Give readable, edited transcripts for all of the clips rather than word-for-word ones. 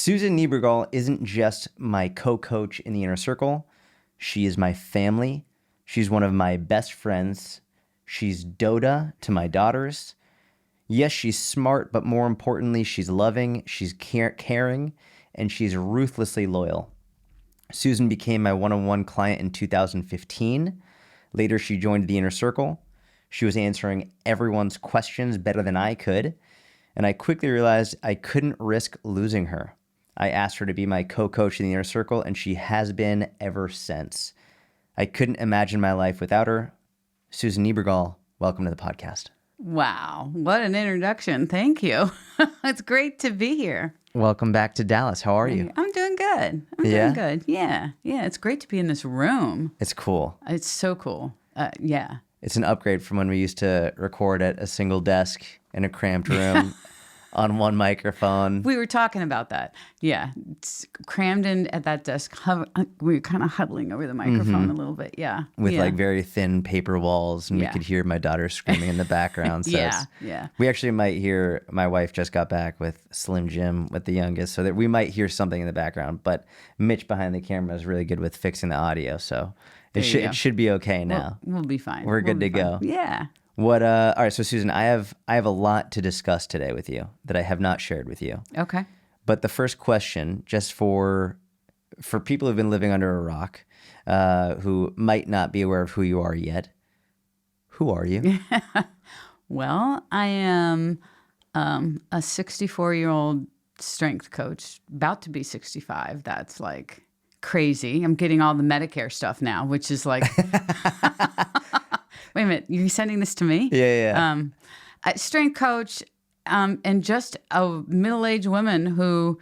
Susan Niebergall isn't just my co-coach in the inner circle. She is my family. She's one of my best friends. She's Doda to my daughters. Yes, she's smart, but more importantly, she's loving, she's caring, and she's ruthlessly loyal. Susan became my one-on-one client in 2015. Later, she joined the inner circle. She was answering everyone's questions better than I could, and I quickly realized I couldn't risk losing her. I asked her to be my co-coach in the inner circle, and she has been ever since. I couldn't imagine my life without her. Susan Niebergall, welcome to the podcast. Wow, what an introduction. Thank you. It's great to be here. Welcome back to Dallas. How are you? I'm doing good. Doing good. Yeah. It's great to be in this room. It's cool. It's so cool. Yeah. It's an upgrade from when we used to record at a single desk in a cramped room on one microphone. We were talking about that. Yeah. It's crammed in at that desk. We were kind of huddling over the microphone a little bit. Yeah. With like very thin paper walls, and we could hear my daughter screaming in the background. So yeah. We actually might hear, my wife just got back with Slim Jim with the youngest, so that we might hear something in the background. But Mitch behind the camera is really good with fixing the audio, so it should be okay now. We'll be fine. We're good to go. Yeah. All right, so Susan, I have a lot to discuss today with you that I have not shared with you. Okay. But the first question, just for people who've been living under a rock, who might not be aware of who you are yet, who are you? Well, I am a 64-year-old strength coach, about to be 65. That's like crazy. I'm getting all the Medicare stuff now, which is like... Wait a minute, you're sending this to me? Yeah. Strength coach, and just a middle-aged woman who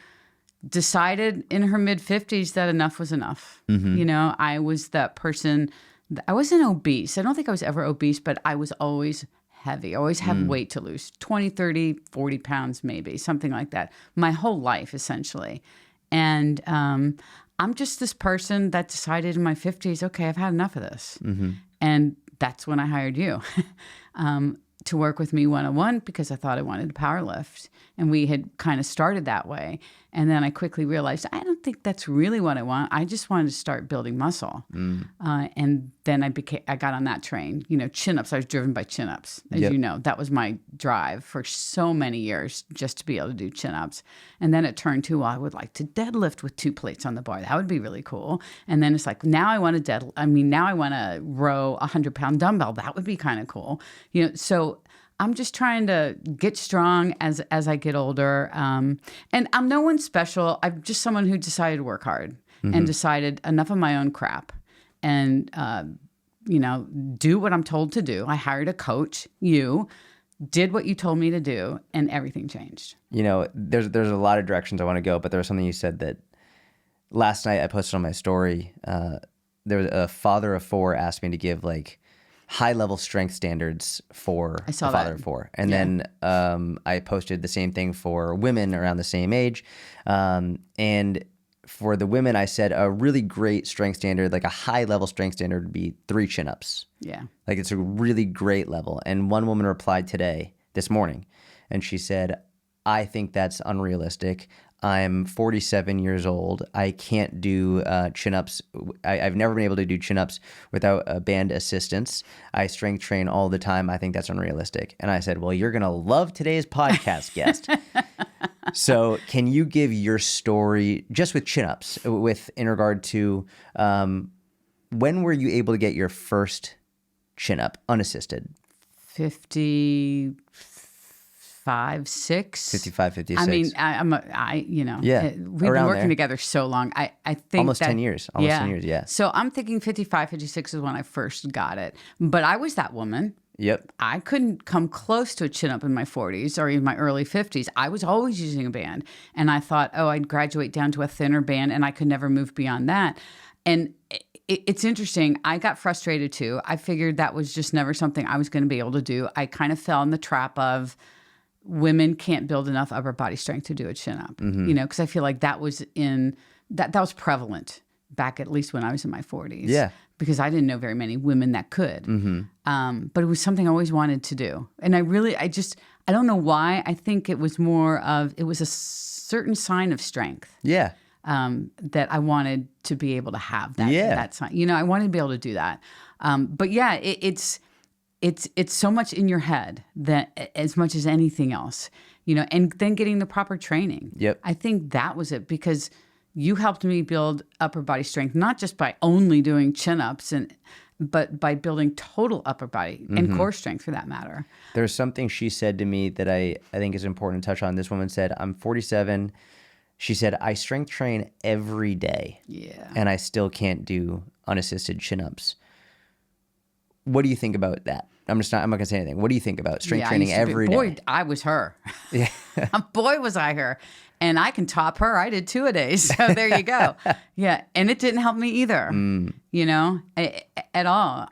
decided in her mid-50s that enough was enough. Mm-hmm. You know, I was that person. I wasn't obese. I don't think I was ever obese, but I was always heavy. I always had weight to lose, 20, 30, 40 pounds maybe, something like that. My whole life, essentially. And I'm just this person that decided in my 50s, okay, I've had enough of this. Mm-hmm. And that's when I hired you to work with me one-on-one because I thought I wanted to power lift. And we had kind of started that way. And then I quickly realized, I don't think that's really what I want. I just wanted to start building muscle. And then I got on that train. You know, chin-ups. I was driven by chin-ups. As you know, that was my drive for so many years, just to be able to do chin-ups. And then it turned to, well, I would like to deadlift with 2 plates on the bar. That would be really cool. And then it's like, now I want to row a 100-pound dumbbell. That would be kind of cool. You know, so I'm just trying to get strong as I get older. And I'm no one special. I'm just someone who decided to work hard and decided enough of my own crap and, do what I'm told to do. I hired a coach, did what you told me to do, and everything changed. You know, there's a lot of directions I want to go, but there was something you said that last night I posted on my story. There was a father of 4 asked me to give like high-level strength standards for a father of 4. And then I posted the same thing for women around the same age. And for the women, I said a really great strength standard, like a high-level strength standard would be 3 chin-ups. Yeah. Like it's a really great level. And one woman replied this morning, and she said, I think that's unrealistic. I'm 47 years old. I can't do chin-ups. I've never been able to do chin-ups without a band assistance. I strength train all the time. I think that's unrealistic. And I said, well, you're going to love today's podcast guest. So can you give your story just with chin-ups in regard to when were you able to get your first chin-up unassisted? 55, 6. 55, 56. I mean, we've been working together so long. I think almost 10 years. Almost 10 years, yeah. So I'm thinking 55, 56 is when I first got it. But I was that woman. Yep. I couldn't come close to a chin-up in my 40s or in my early 50s. I was always using a band. And I thought, I'd graduate down to a thinner band, and I could never move beyond that. And it's interesting. I got frustrated, too. I figured that was just never something I was going to be able to do. I kind of fell in the trap of women can't build enough upper body strength to do a chin-up, because I feel like that was that was prevalent back at least when I was in my 40s. Yeah. Because I didn't know very many women that could. But it was something I always wanted to do. And I I don't know why. I think it was it was a certain sign of strength. Yeah. That I wanted to be able to have that. Yeah. That sign. You know, I wanted to be able to do that. But yeah, it's so much in your head that as much as anything else, you know, and then getting the proper training. Yep. I think that was it, because you helped me build upper body strength, not just by only doing chin-ups, but by building total upper body and core strength for that matter. There's something she said to me that I think is important to touch on. This woman said, I'm 47. She said, I strength train every day. Yeah. And I still can't do unassisted chin-ups. What do you think about that? I'm not going to say anything. What do you think about strength training every day? Boy, I was her. Yeah. Boy, was I her. And I can top her. I did 2-a-days. So there you go. Yeah. And it didn't help me either, you know, at all.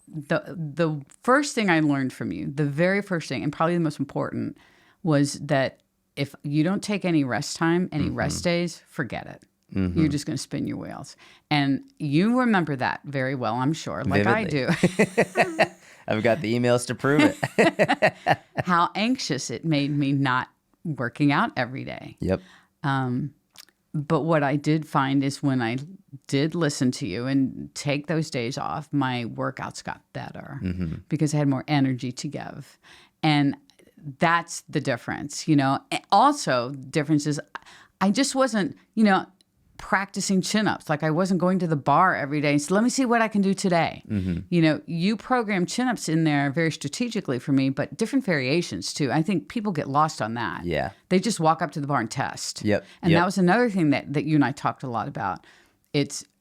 The first thing I learned from you, the very first thing, and probably the most important, was that if you don't take any rest time, any rest days, forget it. You're just going to spin your wheels. And you remember that very well, I'm sure, like Vividly. I do. I've got the emails to prove it. How anxious it made me not working out every day. Yep. But what I did find is when I did listen to you and take those days off, my workouts got better because I had more energy to give. And that's the difference, you know. Also, difference is I just wasn't, you know, practicing chin-ups. Like I wasn't going to the bar every day. So let me see what I can do today. You know, you program chin-ups in there very strategically for me, but different variations too. I think people get lost on that. Yeah. They just walk up to the bar and test. Yep. And that was another thing that you and I talked a lot about.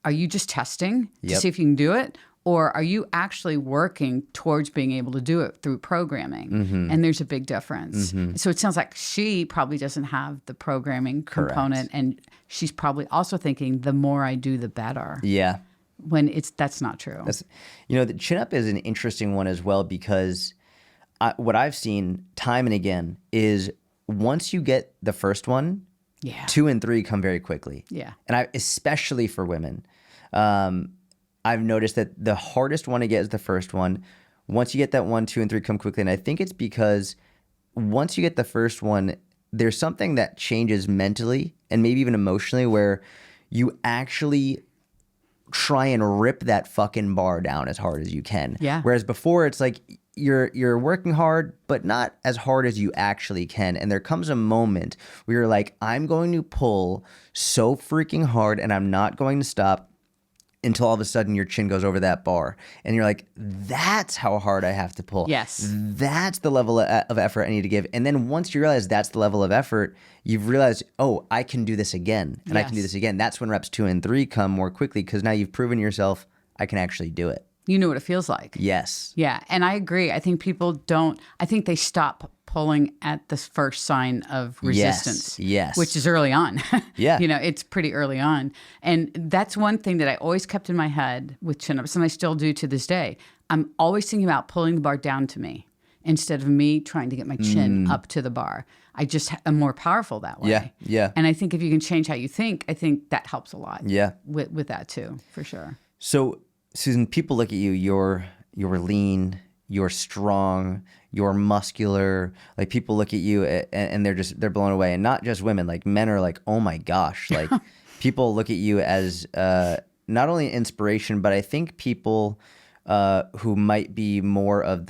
Are you just testing to see if you can do it? Or are you actually working towards being able to do it through programming? And there's a big difference. So it sounds like she probably doesn't have the programming component. And she's probably also thinking the more I do, the better. Yeah. When that's not true. You know, the chin-up is an interesting one as well, because what I've seen time and again is once you get the first one, 2 and 3 come very quickly. Yeah. And especially for women. I've noticed that the hardest one to get is the first one. Once you get that 1, 2, and 3 come quickly. And I think it's because once you get the first one, there's something that changes mentally and maybe even emotionally where you actually try and rip that fucking bar down as hard as you can. Yeah. Whereas before it's like you're working hard, but not as hard as you actually can. And there comes a moment where you're like, I'm going to pull so freaking hard and I'm not going to stop until all of a sudden your chin goes over that bar. And you're like, that's how hard I have to pull. Yes. That's the level of effort I need to give. And then once you realize that's the level of effort, you've realized, oh, I can do this again. And I can do this again. That's when reps 2 and 3 come more quickly, because now you've proven yourself, I can actually do it. You know what it feels like. Yes. Yeah. And I agree. I think people I think they stop pulling at the first sign of resistance. Yes. Which is early on. Yeah. You know, it's pretty early on. And that's one thing that I always kept in my head with chin-ups, and I still do to this day. I'm always thinking about pulling the bar down to me instead of me trying to get my chin up to the bar. I just am more powerful that way. Yeah. Yeah. And I think if you can change how you think, I think that helps a lot. Yeah. With that too, for sure. So, Susan, people look at you, you're lean, you're strong, you're muscular. Like people look at you and they're blown away. And not just women, like men are like, oh my gosh. Like people look at you as not only inspiration, but I think people who might be more of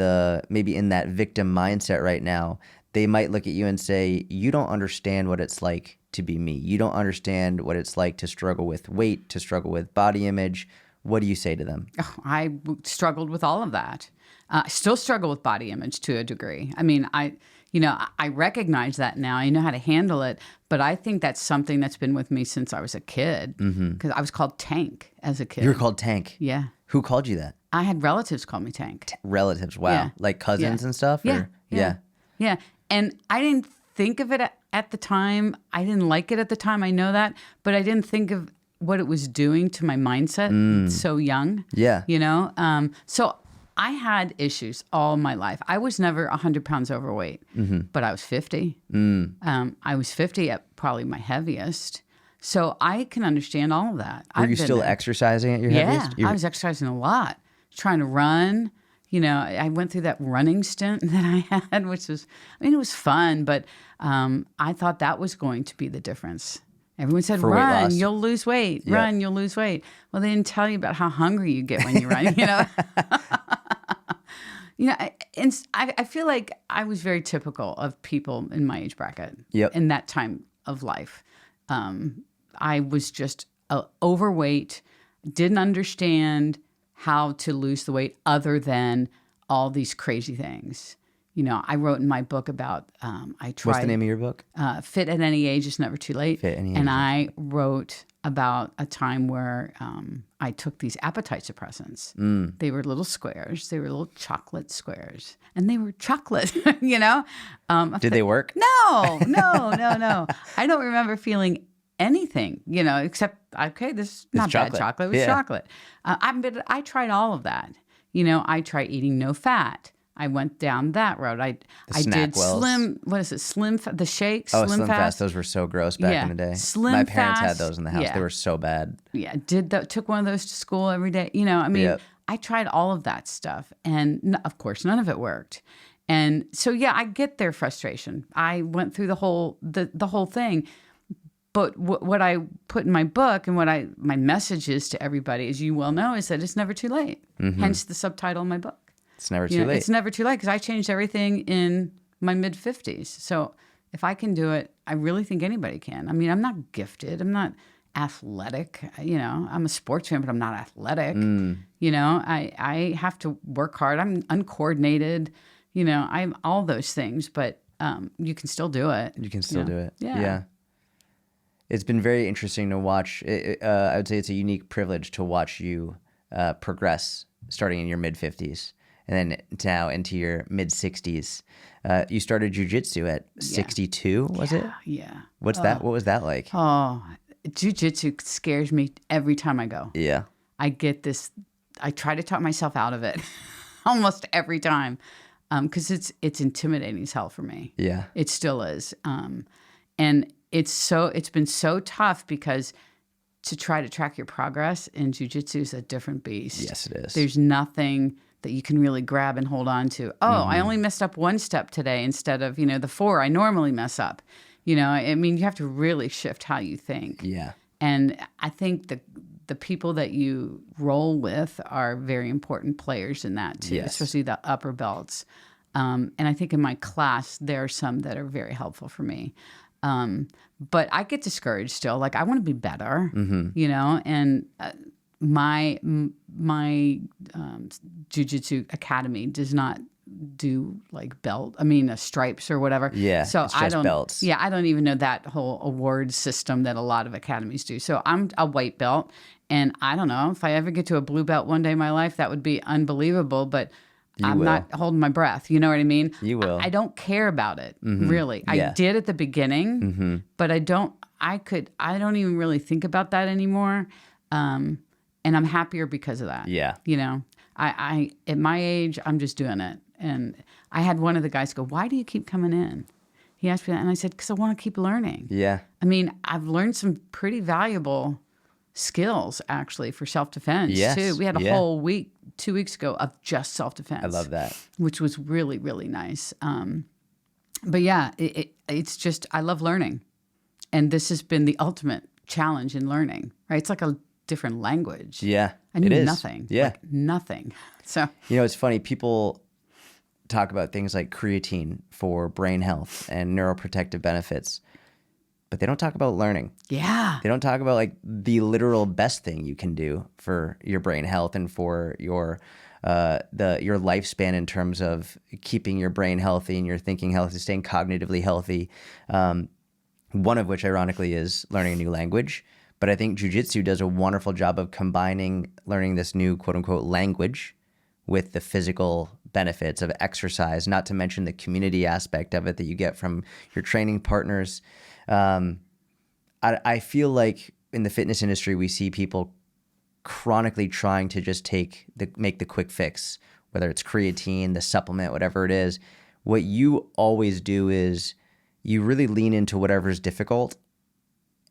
maybe in that victim mindset right now, they might look at you and say, you don't understand what it's like to be me. You don't understand what it's like to struggle with weight, to struggle with body image. What do you say to them? Oh, I struggled with all of that. I still struggle with body image to a degree. I mean, I recognize that now. I know how to handle it, but I think that's something that's been with me since I was a kid. Because I was called Tank as a kid. You were called Tank? Yeah. Who called you that? I had relatives call me Tank. Relatives, wow. Yeah. Like cousins and stuff? Yeah. Yeah. And I didn't think of it at the time. I didn't like it at the time. I know that. But I didn't think of what it was doing to my mindset so young. Yeah. You know? So I had issues all my life. I was never 100 pounds overweight, but I was 50. I was 50 at probably my heaviest. So I can understand all of that. Were you still exercising at your heaviest? Yeah, I was exercising a lot, trying to run, I went through that running stint that I had, which was, it was fun, but I thought that was going to be the difference. Everyone said, For weight run, loss. you'll lose weight. Yep. Run, you'll lose weight. Well, they didn't tell you about how hungry you get when you run, I feel like I was very typical of people in my age bracket Yep. in that time of life. I was just overweight, didn't understand how to lose the weight other than all these crazy things. I wrote in my book about, I tried. What's the name of your book? Fit at Any Age is Never Too Late. Fit Any Age. And I wrote about a time where I took these appetite suppressants. They were little squares. They were little chocolate squares. And they were chocolate, Did they work? No. I don't remember feeling anything, except, okay, this is not bad chocolate. It was chocolate. But I tried all of that. I tried eating no fat. I went down that road. I did Slim, what is it? The shakes? Oh, Slim Fast. Those were so gross back in the day. My parents had those in the house. Yeah. They were so bad. Yeah, took one of those to school every day. Yep. I tried all of that stuff. And of course, none of it worked. And so, I get their frustration. I went through the whole thing. But what I put in my book and my message is to everybody, as you well know, is that it's never too late. Mm-hmm. Hence the subtitle of my book. It's never too late. It's never too late because I changed everything in my mid-50s. So if I can do it, I really think anybody can. I'm not gifted. I'm not athletic. I'm a sports fan, but I'm not athletic. I have to work hard. I'm uncoordinated. I'm all those things, but you can still do it. You can still do it. Yeah. It's been very interesting to watch. I would say it's a unique privilege to watch you progress starting in your mid-50s and then now into your mid-60s. You started jiu-jitsu at 62, was it? Yeah. What's that? What was that like? Oh, jiu-jitsu scares me every time I go. Yeah. I get this. I try to talk myself out of it almost every time because it's intimidating as hell for me. Yeah. It still is. And it's been so tough because to try to track your progress in jiu-jitsu is a different beast. Yes, it is. There's nothing that you can really grab and hold on to. Oh, I only messed up one step today instead of, the 4 I normally mess up. You have to really shift how you think. Yeah. And I think the people that you roll with are very important players in that too, especially the upper belts. And I think in my class, there are some that are very helpful for me. But I get discouraged still. Like I want to be better, and my jiu-jitsu academy does not do like stripes or whatever. Yeah. So it's just belts. Yeah. I don't even know that whole award system that a lot of academies do. So I'm a white belt and I don't know if I ever get to a blue belt one day in my life, that would be unbelievable, but I'm not holding my breath. You know what I mean? You will. I don't care about it, really. I did at the beginning, but I don't even really think about that anymore. And I'm happier because of that. Yeah. I at my age, I'm just doing it. And I had one of the guys go, "Why do you keep coming in?" He asked me that, and I said, "Because I want to keep learning." Yeah. I've learned some pretty valuable skills actually for self-defense too. We had a whole week 2 weeks ago of just self-defense. I love that. Which was really, really nice. But yeah, it's just, I love learning. And this has been the ultimate challenge in learning, right? It's like a different language. Yeah. I knew nothing. Yeah. Like nothing. So, it's funny. People talk about things like creatine for brain health and neuroprotective benefits, but they don't talk about learning. Yeah. They don't talk about like the literal best thing you can do for your brain health and for your lifespan in terms of keeping your brain healthy and your thinking healthy, staying cognitively healthy. One of which, ironically, is learning a new language. But I think jiu-jitsu does a wonderful job of combining learning this new quote-unquote language with the physical benefits of exercise, not to mention the community aspect of it that you get from your training partners. I feel like in the fitness industry, we see people chronically trying to just make the quick fix, whether it's creatine, the supplement, whatever it is. What you always do is you really lean into whatever's difficult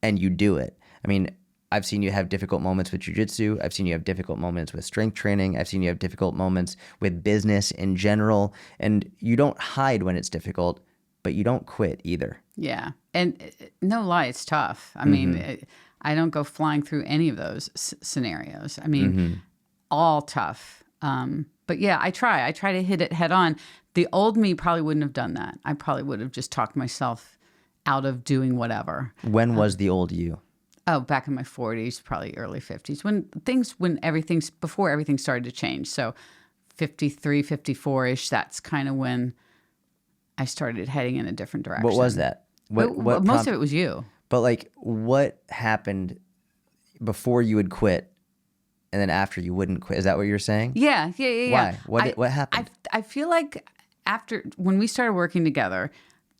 and you do it. I've seen you have difficult moments with jiu-jitsu. I've seen you have difficult moments with strength training. I've seen you have difficult moments with business in general. And you don't hide when it's difficult, but you don't quit either. Yeah. And no lie, it's tough. I mean, I don't go flying through any of those scenarios. I mean, all tough. But yeah, I try to hit it head on. The old me probably wouldn't have done that. I probably would have just talked myself out of doing whatever. When was the old you? Oh, back in my 40s, probably early 50s, before everything started to change. So 53, 54-ish, that's kind of when I started heading in a different direction. What was that? What most of it was you. But like, what happened before you would quit and then after you wouldn't quit? Is that what you're saying? Yeah. Why? What happened? I feel like when we started working together,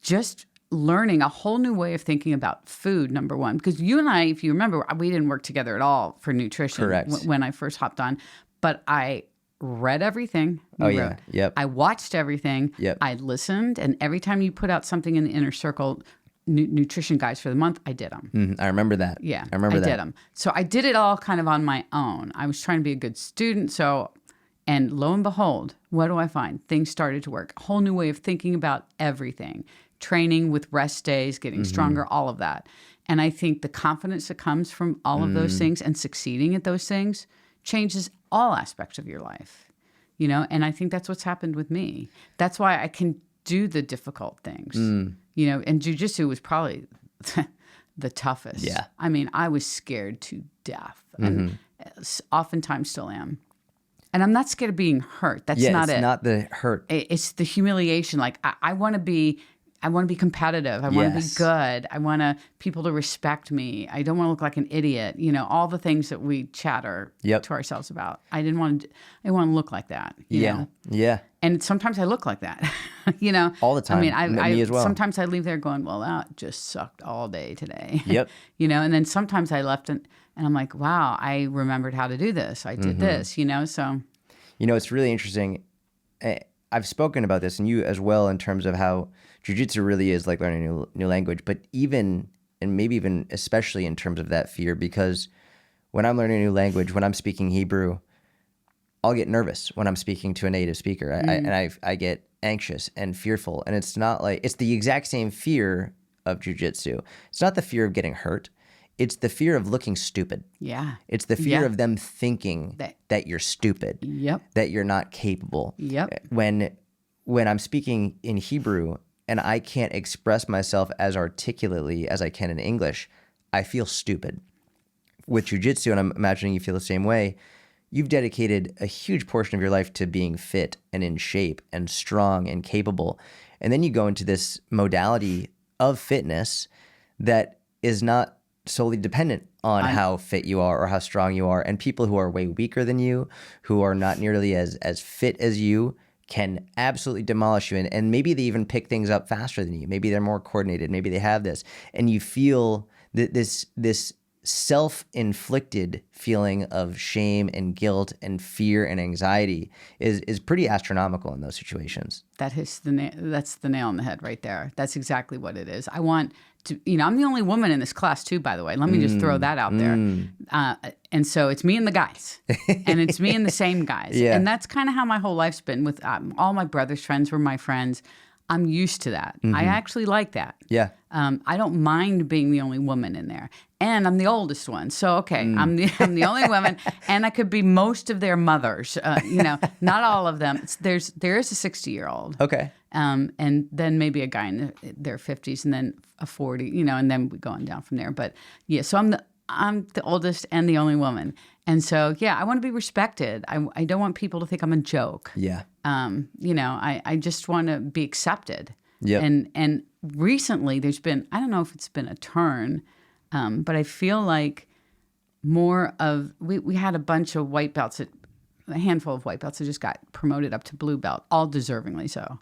just learning a whole new way of thinking about food, number one. Because you and I, if you remember, we didn't work together at all for nutrition. Correct. When I first hopped on. But I read everything. Yeah. Yep. I watched everything. Yep. I listened. And every time you put out something in the Inner Circle, nutrition guides for the month, I did them. I remember that. Yeah. I remember that. I did them. So I did it all kind of on my own. I was trying to be a good student. And lo and behold, what do I find? Things started to work. A whole new way of thinking about everything. Training with rest days, getting stronger, all of that. And I think the confidence that comes from all of those things and succeeding at those things changes all aspects of your life, And I think that's what's happened with me. That's why I can do the difficult things, And jiu-jitsu was probably the toughest. Yeah. I mean, I was scared to death, and oftentimes still am. And I'm not scared of being hurt. That's not it. It's not the hurt. It's the humiliation. Like I want to be competitive. I want to be good. I want people to respect me. I don't want to look like an idiot. All the things that we chatter to ourselves about. I didn't want to look like that. You know? Yeah. And sometimes I look like that. All the time. I mean, me as well. Sometimes I leave there going, well, that just sucked all day today. Yep. And then sometimes I left and I'm like, wow, I remembered how to do this. I did this. So. It's really interesting. I've spoken about this, and you as well, in terms of how jiu-jitsu really is like learning a new language, but maybe even especially in terms of that fear, because when I'm learning a new language, when I'm speaking Hebrew, I'll get nervous when I'm speaking to a native speaker. I get anxious and fearful, and it's not like, it's the exact same fear of jiu-jitsu. It's not the fear of getting hurt. It's the fear of looking stupid. Yeah. It's the fear of them thinking that you're stupid. Yep. That you're not capable. Yep. When I'm speaking in Hebrew and I can't express myself as articulately as I can in English, I feel stupid. With jiu-jitsu, and I'm imagining you feel the same way, you've dedicated a huge portion of your life to being fit and in shape and strong and capable. And then you go into this modality of fitness that is not solely dependent on how fit you are or how strong you are. And people who are way weaker than you, who are not nearly as fit as you, can absolutely demolish you. And maybe they even pick things up faster than you. Maybe they're more coordinated. Maybe they have this. And you feel that this self-inflicted feeling of shame and guilt and fear and anxiety is pretty astronomical in those situations. That's the nail on the head right there. That's exactly what it is. I want to, I'm the only woman in this class too, by the way. Let me just throw that out there. And so it's me and the guys, and it's me and the same guys. Yeah. And that's kind of how my whole life's been with all my brother's friends were my friends. I'm used to that. I actually like that. Yeah. I don't mind being the only woman in there. And I'm the oldest one. So, okay, I'm the only woman, and I could be most of their mothers. Not all of them. There is a 60-year-old. Okay. And then maybe a guy in their 50s, and then a 40, and then we going down from there. But yeah, so I'm the oldest and the only woman. And so, yeah, I want to be respected. I don't want people to think I'm a joke. Yeah. I just want to be accepted. Yeah. And recently there's been, I don't know if it's been a turn, but I feel like more of, we had a bunch of white belts, a handful of white belts that just got promoted up to blue belt, all deservingly so.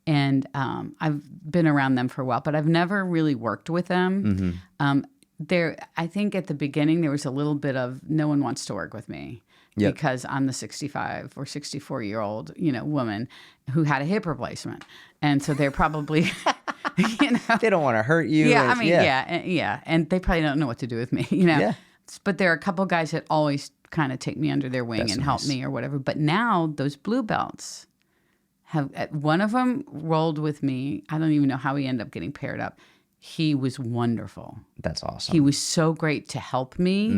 And I've been around them for a while, but I've never really worked with them. I think at the beginning there was a little bit of no one wants to work with me. Yep. Because I'm the 65 or 64-year-old, woman who had a hip replacement. And so they're probably, They don't want to hurt you. Yeah, yeah. And they probably don't know what to do with me, Yeah. But there are a couple guys that always kind of take me under their wing and help me or whatever. But now those blue belts one of them rolled with me. I don't even know how he ended up getting paired up. He was wonderful. That's awesome. He was so great to help me.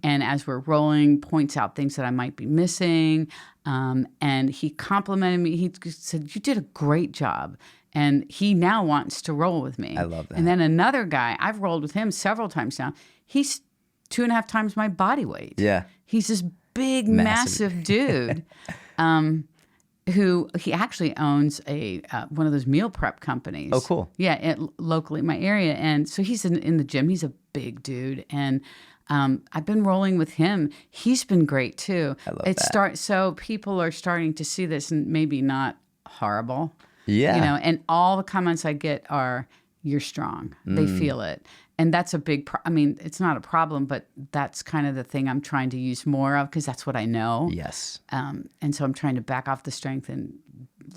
And as we're rolling, points out things that I might be missing. And he complimented me. He said, "You did a great job." And he now wants to roll with me. I love that. And then another guy, I've rolled with him several times now. He's 2.5 times my body weight. Yeah. He's this big, massive dude. Who he actually owns one of those meal prep companies. Oh, cool. Yeah, locally in my area. And so he's in the gym. He's a big dude. And I've been rolling with him. He's been great too. I love that. So people are starting to see this, and maybe not horrible. Yeah. And all the comments I get are, "You're strong." They feel it. And that's a big I mean, it's not a problem, but that's kind of the thing I'm trying to use more of, because that's what I know. Yes. And so I'm trying to back off the strength and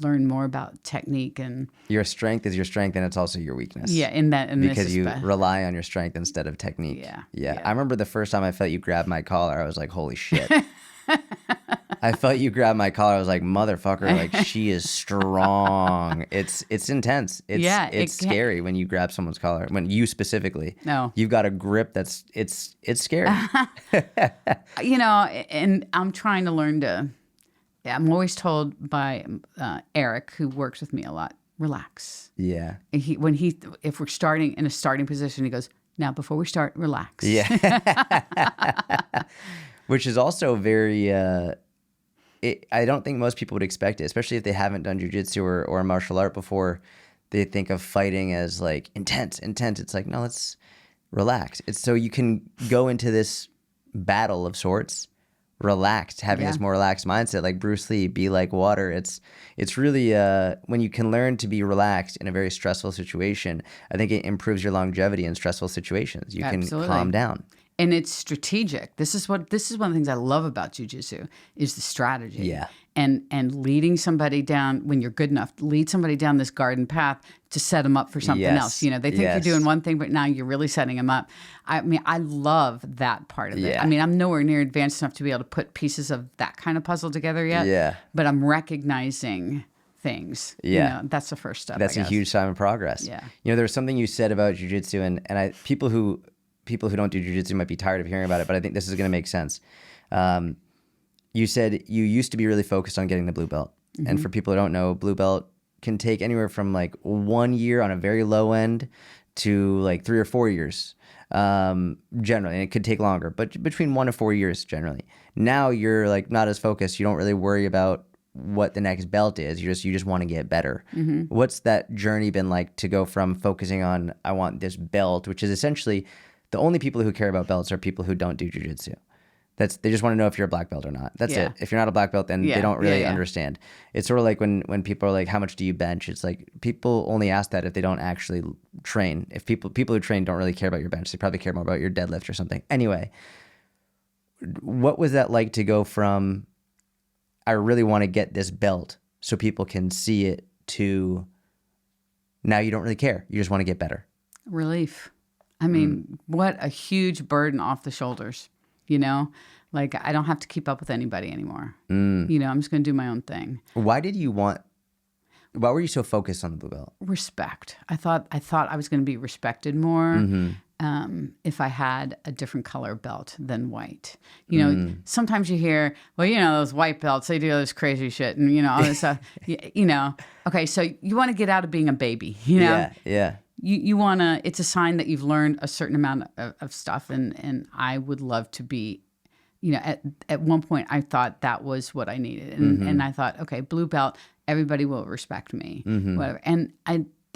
learn more about technique. And your strength is your strength, and it's also your weakness. yeah, because you rely on your strength instead of technique. Yeah. I remember the first time I felt you grab my collar, I was like, holy shit. I felt you grab my collar. I was like, motherfucker, like, she is strong. It's intense. It's scary when you grab someone's collar. When you specifically, you've got a grip it's scary. And I'm trying to learn to. I'm always told by Eric, who works with me a lot, relax. Yeah. If we're starting in a starting position, he goes, "Now before we start, relax." Yeah. Which is also very. I don't think most people would expect it, especially if they haven't done jiu-jitsu or a martial art before. They think of fighting as like intense. It's like, no, let's relax. It's so you can go into this battle of sorts relaxed, having this more relaxed mindset, like Bruce Lee, be like water. It's really when you can learn to be relaxed in a very stressful situation, I think it improves your longevity in stressful situations. You can calm down. And it's strategic. This is one of the things I love about jiu-jitsu is the strategy. Yeah. And leading somebody down, when you're good enough, lead somebody down this garden path to set them up for something else. They think you're doing one thing, but now you're really setting them up. I mean, I love that part of it. I mean, I'm nowhere near advanced enough to be able to put pieces of that kind of puzzle together yet. Yeah. But I'm recognizing things. Yeah. That's the first step. That's a huge sign of progress. Yeah. There was something you said about jiu-jitsu, and people who don't do jiu-jitsu might be tired of hearing about it, but I think this is going to make sense. You said you used to be really focused on getting the blue belt. Mm-hmm. And for people who don't know, blue belt can take anywhere from like 1 year on a very low end to like 3 or 4 years generally. And it could take longer, but between 1 to 4 years generally. Now you're like not as focused. You don't really worry about what the next belt is. You just want to get better. Mm-hmm. What's that journey been like to go from focusing on, I want this belt, which is essentially the only people who care about belts are people who don't do jiu-jitsu. They just want to know if you're a black belt or not. That's it. If you're not a black belt, then they don't really understand. It's sort of like when people are like, how much do you bench? It's like people only ask that if they don't actually train. If people who train don't really care about your bench, they probably care more about your deadlift or something. Anyway, what was that like to go from, I really want to get this belt so people can see it, to now you don't really care. You just want to get better? Relief. I mean, what a huge burden off the shoulders. Like I don't have to keep up with anybody anymore. I'm just going to do my own thing. Why were you so focused on the blue belt? Respect. I thought I was going to be respected more if I had a different color belt than white. Sometimes you hear, well, those white belts, they do all this crazy shit and, all this stuff. Okay, so you want to get out of being a baby, Yeah. You want to, it's a sign that you've learned a certain amount of stuff. And I would love to be, at one point I thought that was what I needed. And I thought, okay, blue belt, everybody will respect me, whatever. And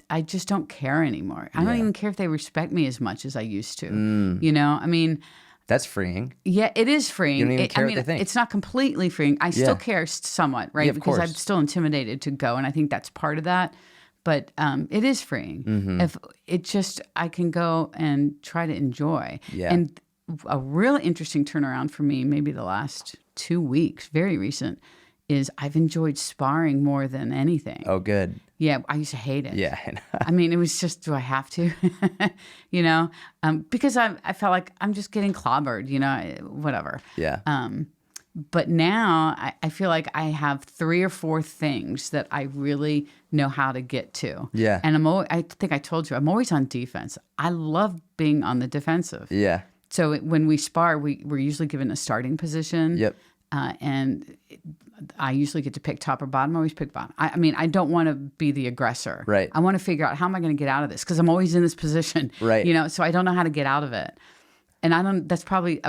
I just don't care anymore. I don't even care if they respect me as much as I used to, I mean. That's freeing. Yeah, it is freeing. You don't even care what they think. It's not completely freeing. I still care somewhat, right? Yeah, because course. I'm still intimidated to go. And I think that's part of that. But it is freeing. If it just, I can go and try to enjoy. Yeah. And a really interesting turnaround for me, maybe the last 2 weeks, very recent, is I've enjoyed sparring more than anything. Oh, good. Yeah, I used to hate it. Yeah. I mean, it was just, do I have to? You know, because I felt like I'm just getting clobbered, you know, whatever. Yeah. But now I feel like I have 3 or 4 things that I really know how to get to. Yeah. And I think I told you, I'm always on defense. I love being on the defensive. Yeah. So when we spar, we're usually given a starting position. Yep. And I usually get to pick top or bottom. I always pick bottom. I mean, I don't want to be the aggressor. Right. I want to figure out how am I going to get out of this, because I'm always in this position. Right. You know, so I don't know how to get out of it. And that's probably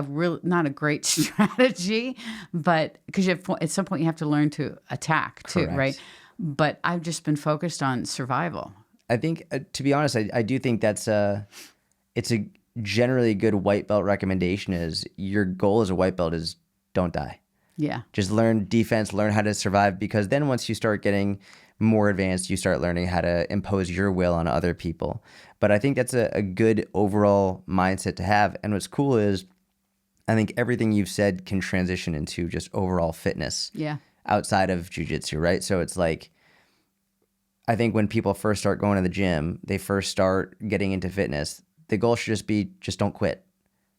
not a great strategy, but because at some point you have to learn to attack too, Correct. right? But I've just been focused on survival. I think, to be honest, I do think it's a generally good white belt recommendation is your goal as a white belt is don't die. Yeah. Just learn defense, learn how to survive, because then once you start getting more advanced, you start learning how to impose your will on other people. But I think that's a good overall mindset to have. And what's cool is I think everything you've said can transition into just overall fitness outside of jiu-jitsu, right? So it's like, I think when people first start going to the gym, they first start getting into fitness, the goal should just be, just don't quit.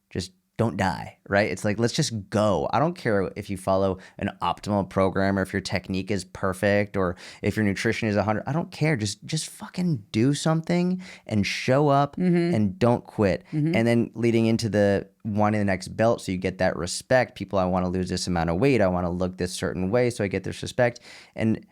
Just don't die, right? It's like, let's just go. I don't care if you follow an optimal program or if your technique is perfect or if your nutrition is 100. I don't care. Just fucking do something and show up and don't quit. And then leading into the wanting the next belt, so you get that respect. People, I want to lose this amount of weight. I want to look this certain way, so I get this respect. And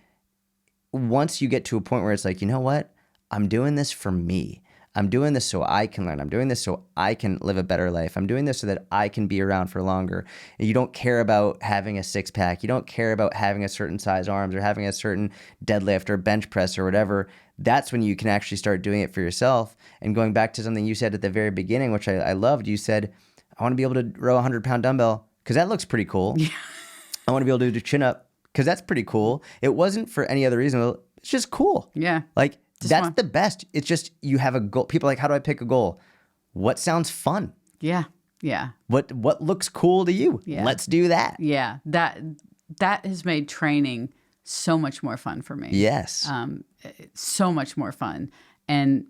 once you get to a point where it's like, you know what? I'm doing this for me. I'm doing this so I can learn. I'm doing this so I can live a better life. I'm doing this so that I can be around for longer. And you don't care about having a six pack. You don't care about having a certain size arms or having a certain deadlift or bench press or whatever. That's when you can actually start doing it for yourself. And going back to something you said at the very beginning, which I loved, you said, I want to be able to row a 100-pound dumbbell because that looks pretty cool. Yeah. I want to be able to do a chin-up because that's pretty cool. It wasn't for any other reason. It's just cool. Yeah. Like, that's the best. It's just you have a goal. People are like, how do I pick a goal? What sounds fun? Yeah. Yeah. What looks cool to you? Yeah. Let's do that. Yeah. That has made training so much more fun for me. Yes. So much more fun. And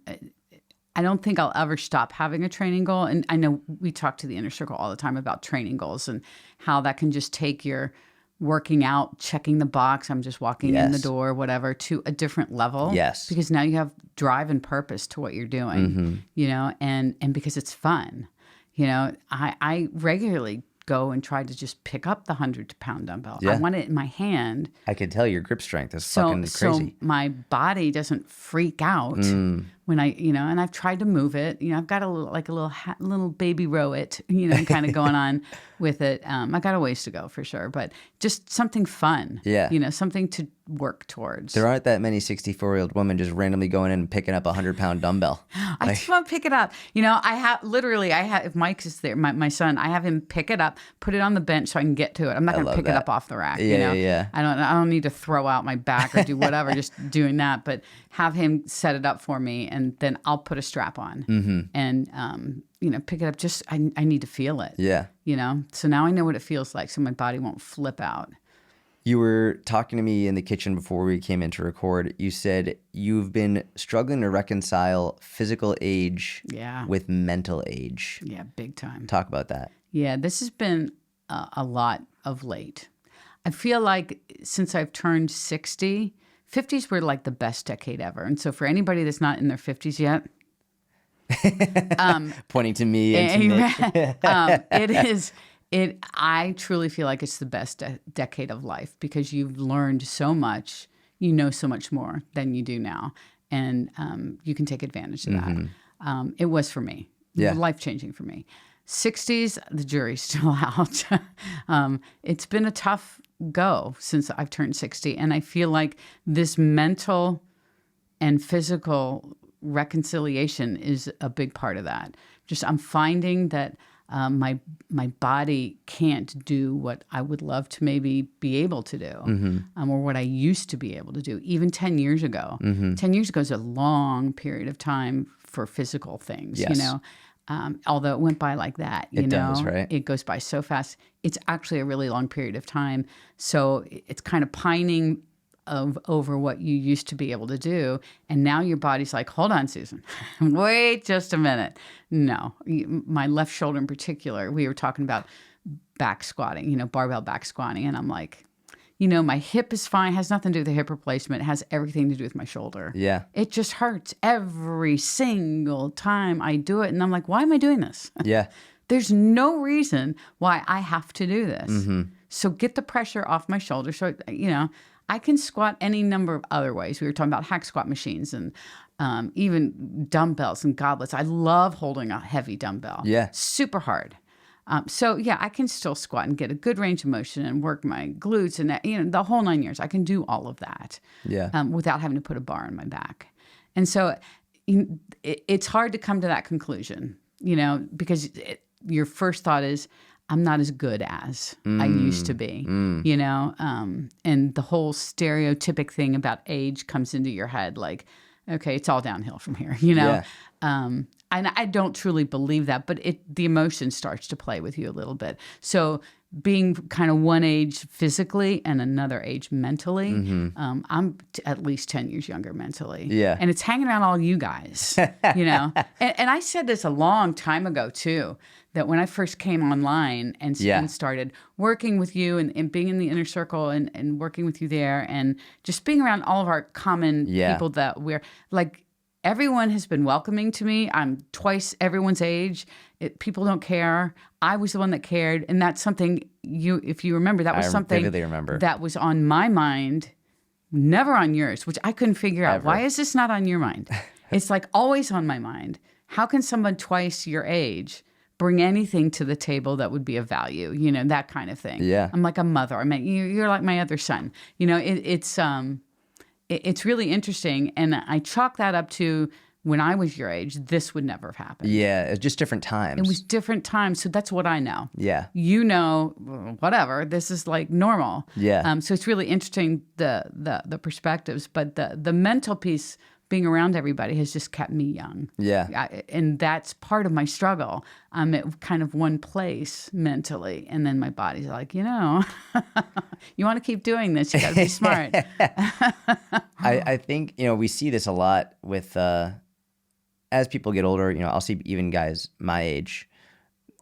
I don't think I'll ever stop having a training goal. And I know we talk to the Inner Circle all the time about training goals and how that can just take your working out, checking the box, I'm just walking in the door, whatever, to a different level. Yes. Because now you have drive and purpose to what you're doing, you know, and because it's fun. You know, I regularly go and try to just pick up the 100-pound dumbbell. Yeah. I want it in my hand. I can tell your grip strength is fucking crazy. So my body doesn't freak out when and I've tried to move it. You know, I've got a little baby row it, you know, kind of going on with it. I got a ways to go for sure, but just something fun. Yeah. You know, something to work towards. There aren't that many 64-year-old women just randomly going in and picking up a 100-pound dumbbell. I just want to pick it up. You know, I have if Mike is there, my son, I have him pick it up, put it on the bench so I can get to it. I'm not going to pick it up off the rack. Yeah, you know? yeah. I don't need to throw out my back or do whatever, just doing that, but have him set it up for me and then I'll put a strap on and, you know, pick it up. Just, I need to feel it. Yeah. You know, so now I know what it feels like so my body won't flip out. You were talking to me in the kitchen before we came in to record. You said you've been struggling to reconcile physical age with mental age. Yeah, big time. Talk about that. Yeah, this has been a lot of late. I feel like since I've turned 60, 50s were like the best decade ever. And so for anybody that's not in their 50s yet, pointing to me and to Nick. It is. I truly feel like it's the best decade of life because you've learned so much, you know so much more than you do now, and you can take advantage of that. It was for me, life-changing for me. 60s, the jury's still out. It's been a tough go since I've turned 60, and I feel like this mental and physical reconciliation is a big part of that. Just I'm finding that my body can't do what I would love to maybe be able to do, or what I used to be able to do, even 10 years ago. 10 years ago is a long period of time for physical things, you know. Although it went by like that, you It know, does, right? it goes by so fast. It's actually a really long period of time. So it's kind of pining over what you used to be able to do. And now your body's like, hold on, Susan, wait just a minute. No, my left shoulder in particular, we were talking about back squatting, you know, barbell back squatting. And I'm like, you know, my hip is fine, has nothing to do with the hip replacement, it has everything to do with my shoulder. Yeah. It just hurts every single time I do it. And I'm like, why am I doing this? Yeah. There's no reason why I have to do this. So get the pressure off my shoulder. So, you know, I can squat any number of other ways. We were talking about hack squat machines and even dumbbells and goblets. I love holding a heavy dumbbell. Yeah. Super hard. So yeah, I can still squat and get a good range of motion and work my glutes and, you know, the whole 9 years. I can do all of that without having to put a bar on my back. And so it's hard to come to that conclusion, you know, because your first thought is, I'm not as good as I used to be, you know, and the whole stereotypic thing about age comes into your head like, okay, it's all downhill from here, you know. Yeah. And I don't truly believe that, but the emotion starts to play with you a little bit. So being kind of one age physically and another age mentally, I'm at least 10 years younger mentally. Yeah. And it's hanging around all you guys, you know. And I said this a long time ago, too, that when I first came online and started working with you and being in the inner circle and working with you there and just being around all of our common people that we're like, everyone has been welcoming to me. I'm twice everyone's age. People don't care. I was the one that cared. And that's something if you remember, that was something vividly remember. That was on my mind, never on yours, which I couldn't figure out. Why is this not on your mind? It's like always on my mind. How can someone twice your age bring anything to the table that would be of value? You know, that kind of thing. Yeah. I'm like a mother. I mean, you're like my other son. You know, it's really interesting. And I chalk that up to when I was your age, this would never have happened. Yeah, it's just different times. It was different times. So that's what I know. Yeah. You know, whatever. This is like normal. Yeah. So it's really interesting, the perspectives. But the mental piece, being around everybody, has just kept me young. Yeah. And that's part of my struggle. I'm at kind of one place mentally. And then my body's like, you know, you want to keep doing this. You got to be smart. I think, you know, we see this a lot with, as people get older, you know, I'll see even guys my age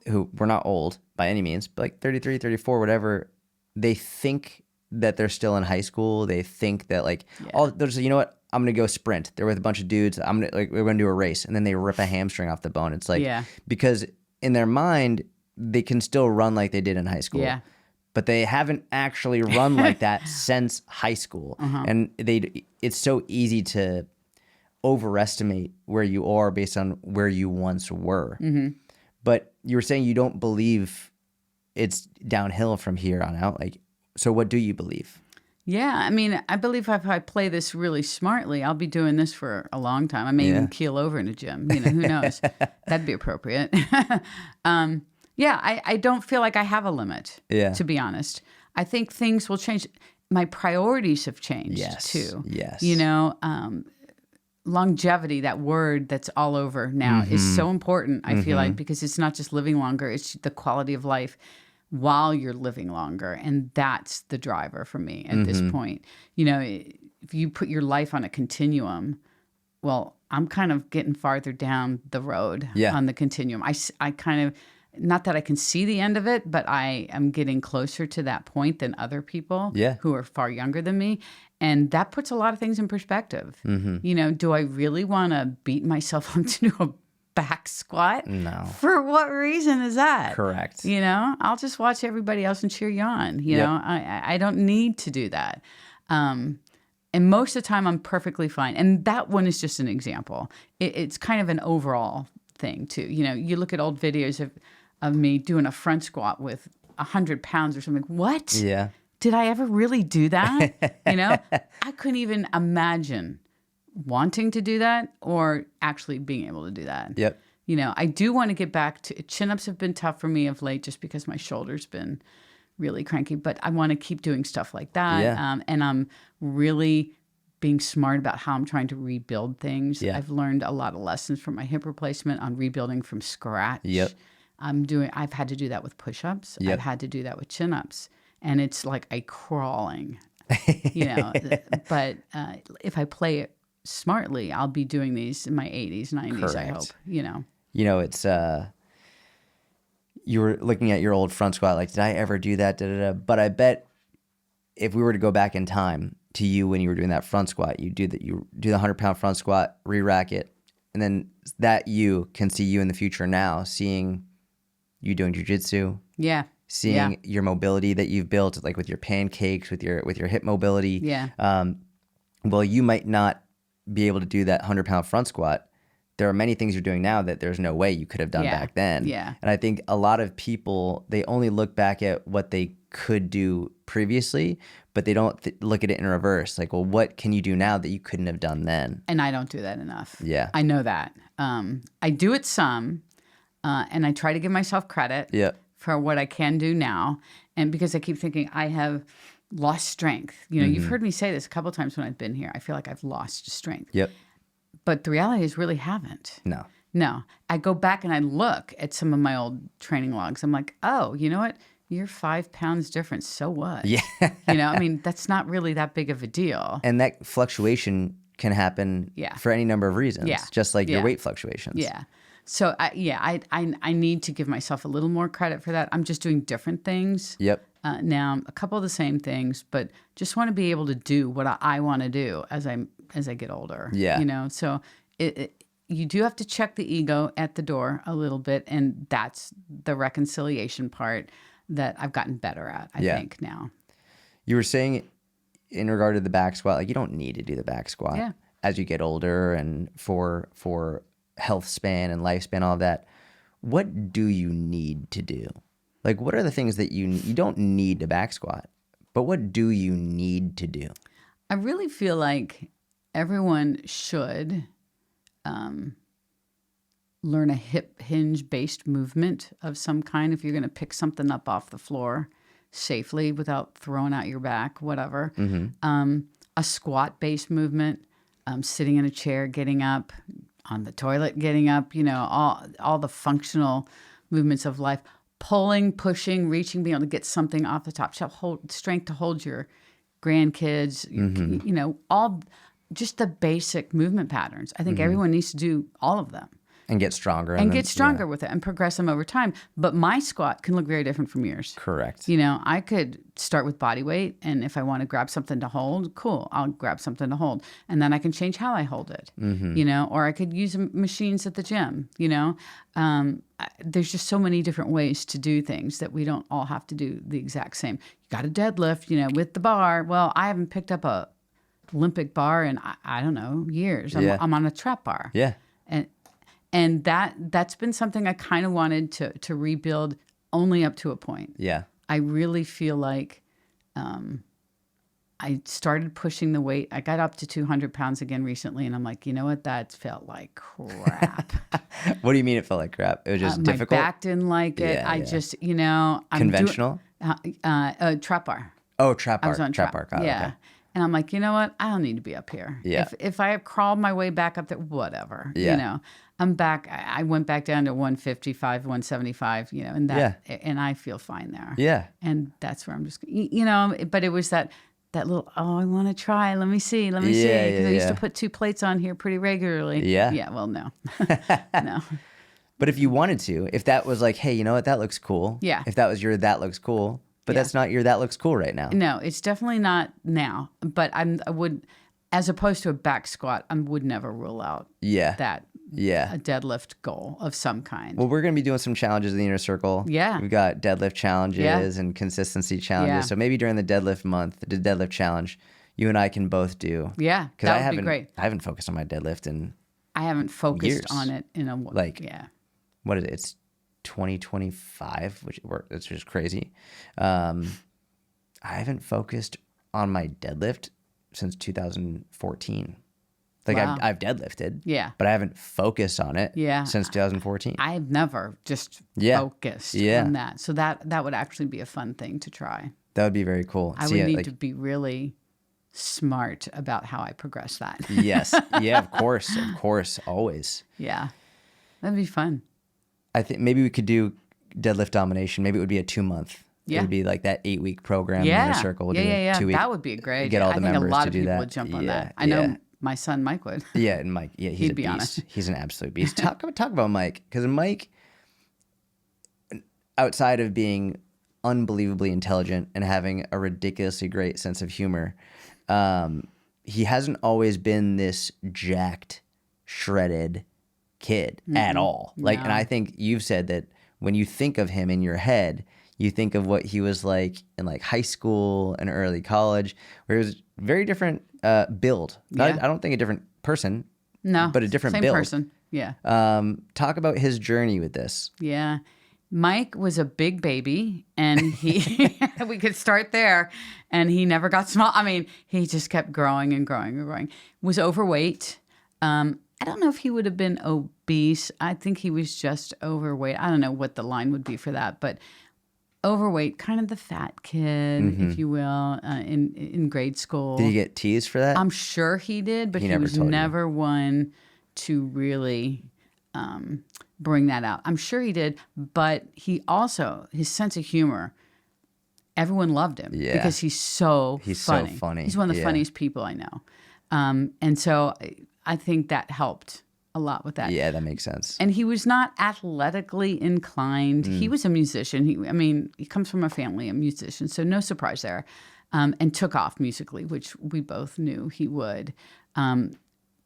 who we're not old by any means, but like 33, 34, whatever, they think that they're still in high school. They think that like, they'll just say, you know what, I'm going to go sprint. They're with a bunch of dudes. We're going to do a race. And then they rip a hamstring off the bone. It's like, because in their mind, they can still run like they did in high school. Yeah. But they haven't actually run like that since high school. And it's so easy to overestimate where you are based on where you once were. But you were saying you don't believe it's downhill from here on out. Like, so what do you believe? Yeah, I mean, I believe if I play this really smartly, I'll be doing this for a long time. I may even keel over in a gym. You know, who knows? That'd be appropriate. I don't feel like I have a limit, to be honest. I think things will change. My priorities have changed, too. Yes. You know, longevity, that word that's all over now, is so important, I feel like, because it's not just living longer, it's the quality of life while you're living longer. And that's the driver for me at this point. You know, if you put your life on a continuum, well, I'm kind of getting farther down the road on the continuum. I kind of, not that I can see the end of it, but I am getting closer to that point than other people who are far younger than me. And that puts a lot of things in perspective. You know, do I really want to beat myself up to do a back squat? No. For what reason is that? Correct. You know, I'll just watch everybody else and cheer you on. You know, I don't need to do that. And most of the time I'm perfectly fine. And that one is just an example. It's kind of an overall thing too. You know, you look at old videos of me doing a front squat with 100 pounds or something. What? Yeah. Did I ever really do that? You know, I couldn't even imagine wanting to do that or actually being able to do that. Yep. You know, I do want to get back to chin-ups have been tough for me of late just because my shoulder's been really cranky, but I want to keep doing stuff like that. Yeah. And I'm really being smart about how I'm trying to rebuild things. Yeah. I've learned a lot of lessons from my hip replacement on rebuilding from scratch. Yep. I've had to do that with push-ups. Yep. I've had to do that with chin-ups. And it's like a crawling, but if I play it smartly, I'll be doing these in my 80s, 90s, I hope, It's, you were looking at your old front squat, like, did I ever do that? Da, da, da. But I bet if we were to go back in time to you when you were doing that front squat, you do the 100-pound front squat, re-rack it, and then that you can see you in the future now, seeing you doing jiu-jitsu. Yeah. Seeing your mobility that you've built, like with your pancakes, with your hip mobility. Yeah. Well, you might not be able to do that 100-pound front squat. There are many things you're doing now that there's no way you could have done back then. Yeah. And I think a lot of people, they only look back at what they could do previously, but they don't look at it in reverse. Like, well, what can you do now that you couldn't have done then? And I don't do that enough. Yeah. I know that. I do it some, and I try to give myself credit. Yeah. For what I can do now. And because I keep thinking I have lost strength. You've heard me say this a couple of times when I've been here. I feel like I've lost strength. Yep. But the reality is really haven't. No. I go back and I look at some of my old training logs. I'm like, oh, you know what? You're 5 pounds different. So what? Yeah. That's not really that big of a deal. And that fluctuation can happen for any number of reasons. Yeah. Just like your weight fluctuations. Yeah. So I need to give myself a little more credit for that. I'm just doing different things. Yep. Now, a couple of the same things, but just want to be able to do what I want to do as I get older. Yeah. So you do have to check the ego at the door a little bit, and that's the reconciliation part that I've gotten better at, I think, now. You were saying in regard to the back squat, like you don't need to do the back squat as you get older and for health span and lifespan, all of that. What do you need to do? Like, what are the things that you don't need to back squat, but what do you need to do? I really feel like everyone should learn a hip hinge based movement of some kind if you're going to pick something up off the floor safely without throwing out your back, whatever. A squat based movement, sitting in a chair, getting up, on the toilet, getting up, all the functional movements of life, pulling, pushing, reaching, being able to get something off the top shelf, strength to hold your grandkids, all just the basic movement patterns. I think everyone needs to do all of them. And get stronger. And get stronger with it and progress them over time. But my squat can look very different from yours. Correct. I could start with body weight, and if I want to grab something to hold, cool, I'll grab something to hold. And then I can change how I hold it, or I could use machines at the gym, There's just so many different ways to do things that we don't all have to do the exact same. You got to deadlift, with the bar. Well, I haven't picked up a Olympic bar in, I don't know, years. I'm on a trap bar. Yeah. And that's been something I kind of wanted to rebuild only up to a point. Yeah. I really feel like I started pushing the weight. I got up to 200 pounds again recently, and I'm like, you know what? That felt like crap. What do you mean it felt like crap? It was just difficult? My back didn't like it. Yeah, I just, I'm conventional? Trap bar. Oh, trap bar. I was on trap bar. Yeah. Okay. And I'm like, you know what? I don't need to be up here. Yeah. If I have crawled my way back up there, whatever. Yeah. I'm back. I went back down to 155, 175, and that, and I feel fine there. Yeah. And that's where I'm just, but it was that little, I want to try. Let me see. Because I used to put 2 plates on here pretty regularly. Yeah. Yeah. Well, no. No. But if you wanted to, if that was like, hey, you know what? That looks cool. Yeah. If that was your, that looks cool. But that's not your, that looks cool right now. No, it's definitely not now. But I would, as opposed to a back squat, I would never rule out that. Yeah. A deadlift goal of some kind. Well, we're going to be doing some challenges in the inner circle. Yeah. We've got deadlift challenges and consistency challenges. Yeah. So maybe during the deadlift month, the deadlift challenge, you and I can both do. Yeah. That would be great. I haven't focused on my deadlift in I haven't focused years. on it in a what is it? It's 2025, which is crazy. I haven't focused on my deadlift since 2014. Like wow. I've deadlifted, but I haven't focused on it since 2014. I've never just focused on that. So that would actually be a fun thing to try. That would be very cool. I would need to be really smart about how I progress that. Yes. Yeah, of course. Of course. Always. Yeah. That'd be fun. I think maybe we could do deadlift domination. Maybe it would be a 2-month. Yeah. It would be like that 8-week program in Yeah. a circle. We'll do Yeah. a 2-week. That would be a great Get all the I think a members lot to of do people that. would jump on Yeah, that. I know yeah. my son Mike would. Yeah, and Mike. Yeah, he's He'd a be beast. on it. He's an absolute beast. Talk about Mike, because Mike, outside of being unbelievably intelligent and having a ridiculously great sense of humor, he hasn't always been this jacked, shredded kid at all. Like, and I think you've said that when you think of him in your head, you think of what he was like in like high school and early college, where it was very different build. I don't think a different person, No, but a different same build. person. Yeah. Talk about his journey with this. Yeah. Mike was a big baby, and he we could start there, and he never got small. I mean, he just kept growing and growing and growing. Was overweight. I don't know if he would have been obese. I think he was just overweight. I don't know what the line would be for that, but overweight, kind of the fat kid, if you will, in grade school. Did he get teased for that? I'm sure he did, but he never was told you. never one to really bring that out. I'm sure he did, but he also, his sense of humor, everyone loved him because he's so funny. So funny. He's one of the Yeah. funniest people I know. And so I think that helped a lot with that. Yeah, that makes sense. And he was not athletically inclined. He was a musician. He comes from a family of musicians, so no surprise there. And took off musically, which we both knew he would.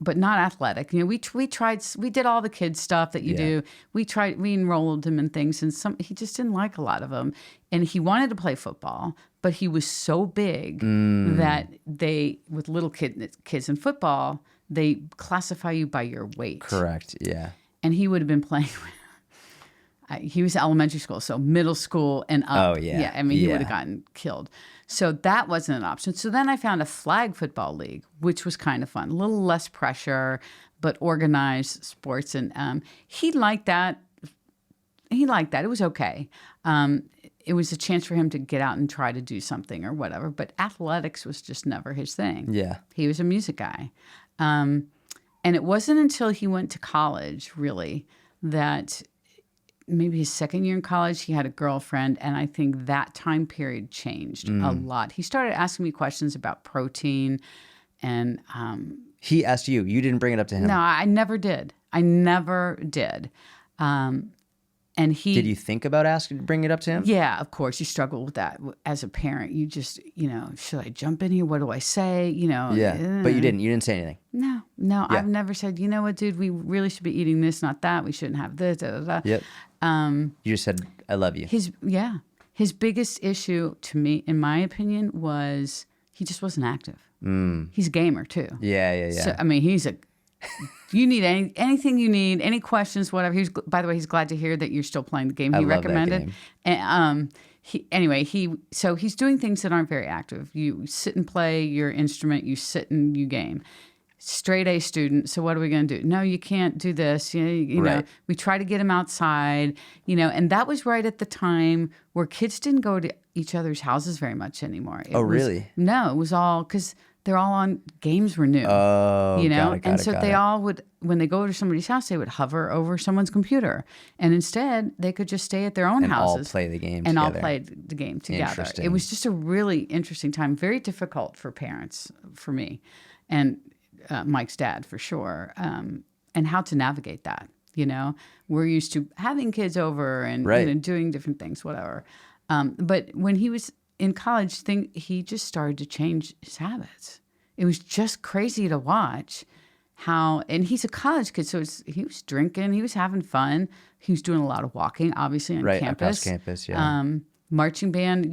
But not athletic. You know, we did all the kids stuff that you do. We enrolled him in things, and he just didn't like a lot of them. And he wanted to play football, but he was so big that with little kids in football, they classify you by your weight. Correct. Yeah. And he would have been playing. He was elementary school, so middle school and up. Oh, yeah. Yeah, I mean, he would have gotten killed. So that wasn't an option. So then I found a flag football league, which was kind of fun. A little less pressure, but organized sports. And he liked that. He liked that. It was okay. It was a chance for him to get out and try to do something or whatever. But athletics was just never his thing. Yeah. He was a music guy. And it wasn't until he went to college, really, that maybe his second year in college, he had a girlfriend, and I think that time period changed a lot. He started asking me questions about protein, and He asked you. You didn't bring it up to him. no, I never did. And he Did you think about bringing it up to him? Yeah, of course. You struggle with that as a parent. You just, should I jump in here? What do I say? Yeah. But you didn't. You didn't say anything. No. Yeah. I've never said, you know what, dude, we really should be eating this, not that. We shouldn't have this, da, da, da. Yep. You just said, I love you. His biggest issue to me, in my opinion, was he just wasn't active. He's a gamer too. Yeah. So, I mean, you need anything you need, any questions, whatever. By the way, he's glad to hear that you're still playing the game. He love that recommended. game. And so he's doing things that aren't very active. You sit and play your instrument. You sit and you game. Straight A student. So what are we going to do? No, you can't do this. You know, Right. we try to get him outside. And that was right at the time where kids didn't go to each other's houses very much anymore. Really? No, it was all because they're all on games were new. Oh, got it, so got they it. all would, when they go to somebody's house, they would hover over someone's computer, and instead they could just stay at their own And all houses play the game and all together. play the game together. Interesting. It was just a really interesting time, very difficult for parents, for me, and Mike's dad for sure, and how to navigate that. We're used to having kids over and Right. doing different things, whatever. But when he was in college, he just started to change his habits. It was just crazy to watch how, and he's a college kid, so he was drinking, he was having fun, he was doing a lot of walking, obviously on Right, campus. across campus, yeah. Marching band,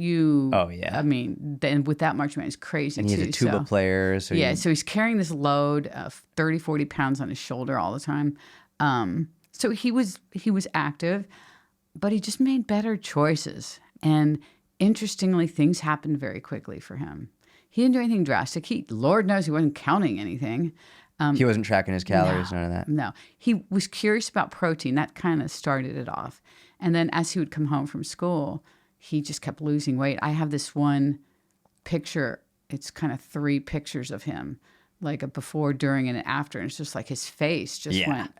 Oh, yeah. I mean, then with that marching band, it's crazy And too. he's a tuba player. So Yeah, so he's carrying this load of 30, 40 pounds on his shoulder all the time. So he was active, but he just made better choices. And interestingly, things happened very quickly for him. He didn't do anything drastic. Lord knows he wasn't counting anything. he wasn't tracking his calories, none of that. No. He was curious about protein. That kind of started it off. And then as he would come home from school, he just kept losing weight. I have this one picture it's kind of 3 pictures of him, like a before, during, and an after. And it's just like his face just went,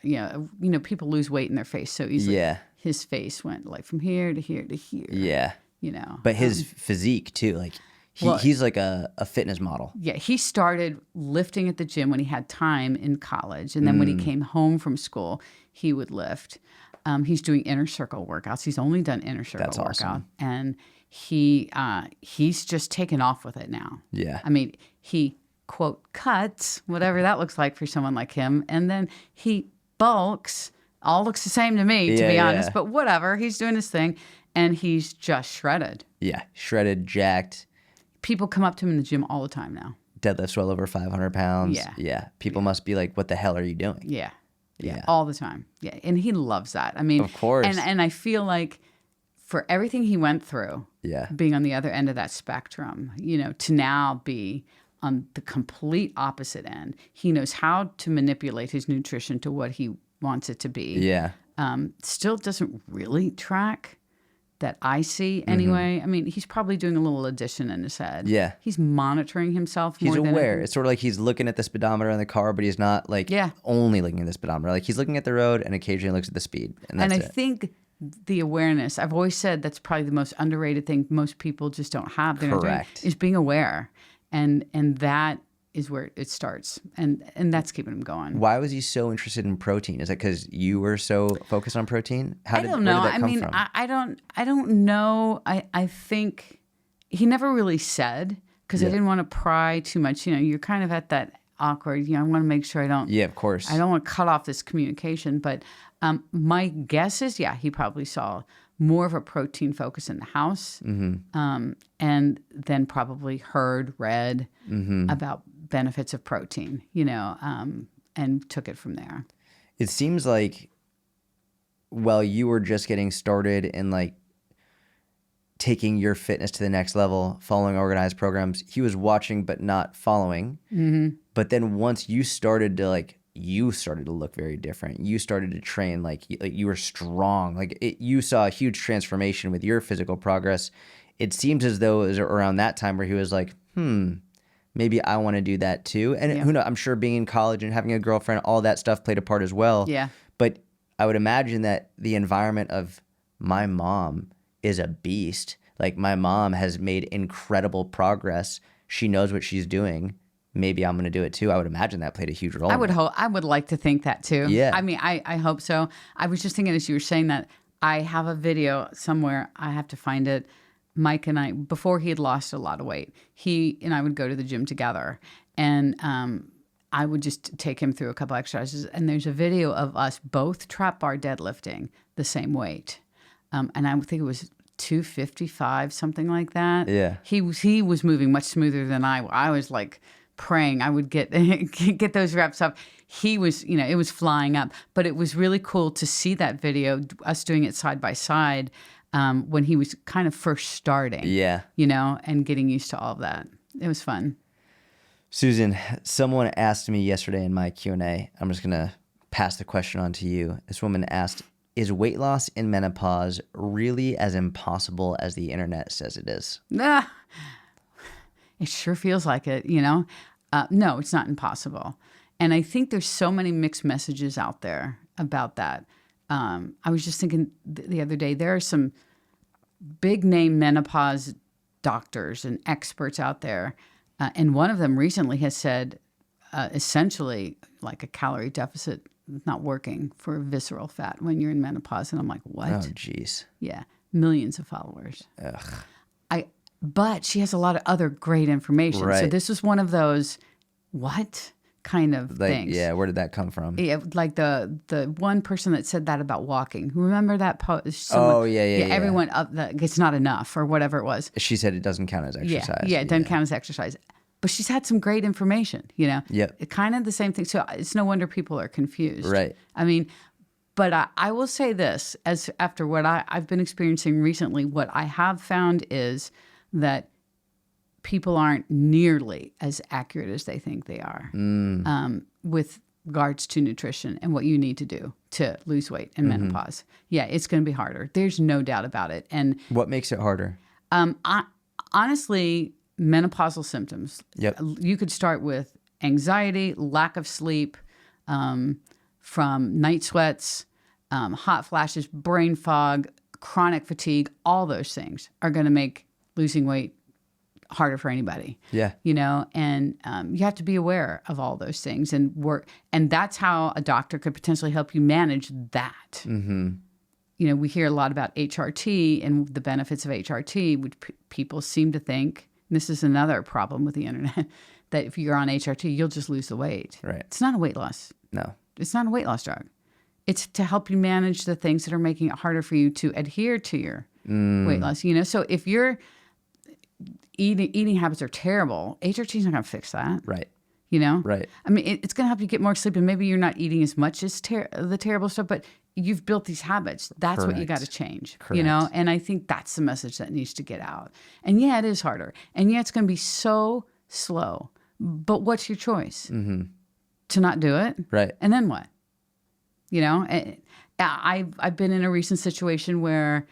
people lose weight in their face so easily. Yeah. His face went like from here to here to here. Yeah. You know. But his physique too, like he's like a fitness model. Yeah, he started lifting at the gym when he had time in college. And then when he came home from school, he would lift. He's doing inner circle workouts. He's only done inner circle That's workout. awesome. And he's just taken off with it now. Yeah. I mean, he, quote, cuts, whatever that looks like for someone like him. And then he bulks. All looks the same to me, to be honest. But whatever. He's doing his thing. And he's just shredded. Yeah. Shredded, jacked. People come up to him in the gym all the time now. Deadlifts well over 500 pounds. Yeah. Yeah. People must be like, what the hell are you doing? Yeah. Yeah. All the time. Yeah. And he loves that. I mean, of course. And I feel like for everything he went through, being on the other end of that spectrum, to now be on the complete opposite end, he knows how to manipulate his nutrition to what he wants it to be. Yeah. Still doesn't really track that I see anyway. I mean, he's probably doing a little addition in his head. Yeah. He's monitoring himself more He's than aware. It's sort of like he's looking at the speedometer in the car, but he's not like only looking at the speedometer. Like he's looking at the road and occasionally looks at the speed. And that's I think the awareness, I've always said that's probably the most underrated thing most people just don't have. Correct. Is being aware. And that is where it starts. And that's keeping him going. Why was he so interested in protein? Is that because you were so focused on protein? I don't know. Where did that come from? I don't know. I think he never really said, because I didn't want to pry too much. You're kind of at that awkward, I want to make sure I don't. Yeah, of course. I don't want to cut off this communication. But my guess is, he probably saw more of a protein focus in the house. And then probably read about benefits of protein, and took it from there. It seems like while you were just getting started in like taking your fitness to the next level, following organized programs, he was watching but not following. But then once you started to look very different. You started to train like you were strong. You saw a huge transformation with your physical progress. It seems as though it was around that time where he was like, maybe I want to do that too. And who knows, I'm sure being in college and having a girlfriend, all that stuff played a part as well. Yeah. But I would imagine that the environment of my mom is a beast. Like my mom has made incredible progress. She knows what she's doing. Maybe I'm going to do it too. I would imagine that played a huge role. I would like to think that too. Yeah. I mean, I hope so. I was just thinking as you were saying that, I have a video somewhere. I have to find it. Mike and I, before he had lost a lot of weight, he and I would go to the gym together, and I would just take him through a couple exercises. And there's a video of us both trap bar deadlifting the same weight, and I think it was 255, something like that. Yeah, he was moving much smoother than I was like praying I would get those reps up. He was, it was flying up, but it was really cool to see that video, us doing it side by side. When he was kind of first starting, and getting used to all of that. It was fun. Susan, someone asked me yesterday in my Q&A, I'm just going to pass the question on to you. This woman asked, is weight loss in menopause really as impossible as the internet says it is? It sure feels like it, No, it's not impossible. And I think there's so many mixed messages out there about that. I was just thinking the other day, there are some big name menopause doctors and experts out there. And one of them recently has said, essentially, like a calorie deficit is not working for visceral fat when you're in menopause. And I'm like, what? Oh, geez. Yeah. Millions of followers. Ugh. But she has a lot of other great information. Right. So this was one of those, what? Kind of things. Yeah, where did that come from? Yeah, like the one person that said that about walking. Remember that post? Yeah. Everyone it's not enough or whatever it was. She said it doesn't count as exercise. Yeah, it doesn't count as exercise. But she's had some great information, Yep. Kind of the same thing. So it's no wonder people are confused. Right. I mean, but I will say this, as after what I've been experiencing recently, what I have found is that people aren't nearly as accurate as they think they are with regards to nutrition and what you need to do to lose weight in menopause. Yeah, it's going to be harder. There's no doubt about it. And what makes it harder? honestly, menopausal symptoms. Yep. You could start with anxiety, lack of sleep, from night sweats, hot flashes, brain fog, chronic fatigue. All those things are going to make losing weight harder for anybody. Yeah. You know, and you have to be aware of all those things and work. And that's how a doctor could potentially help you manage that. Mm-hmm. You know, we hear a lot about HRT and the benefits of HRT, which people seem to think, and this is another problem with the internet, that if you're on HRT, you'll just lose the weight. Right. It's not a weight loss. No. It's not a weight loss drug. It's to help you manage the things that are making it harder for you to adhere to your weight loss. You know, so if your eating habits are terrible, HRT is not going to fix that. Right. You know? Right. I mean, it's going to help you get more sleep, and maybe you're not eating as much as the terrible stuff, but you've built these habits. That's what you got to change. Correct. You know? And I think that's the message that needs to get out. And yeah, it is harder. And yeah, it's going to be so slow. But what's your choice? Mm-hmm. To not do it? Right. And then what? You know? I've been in a recent situation where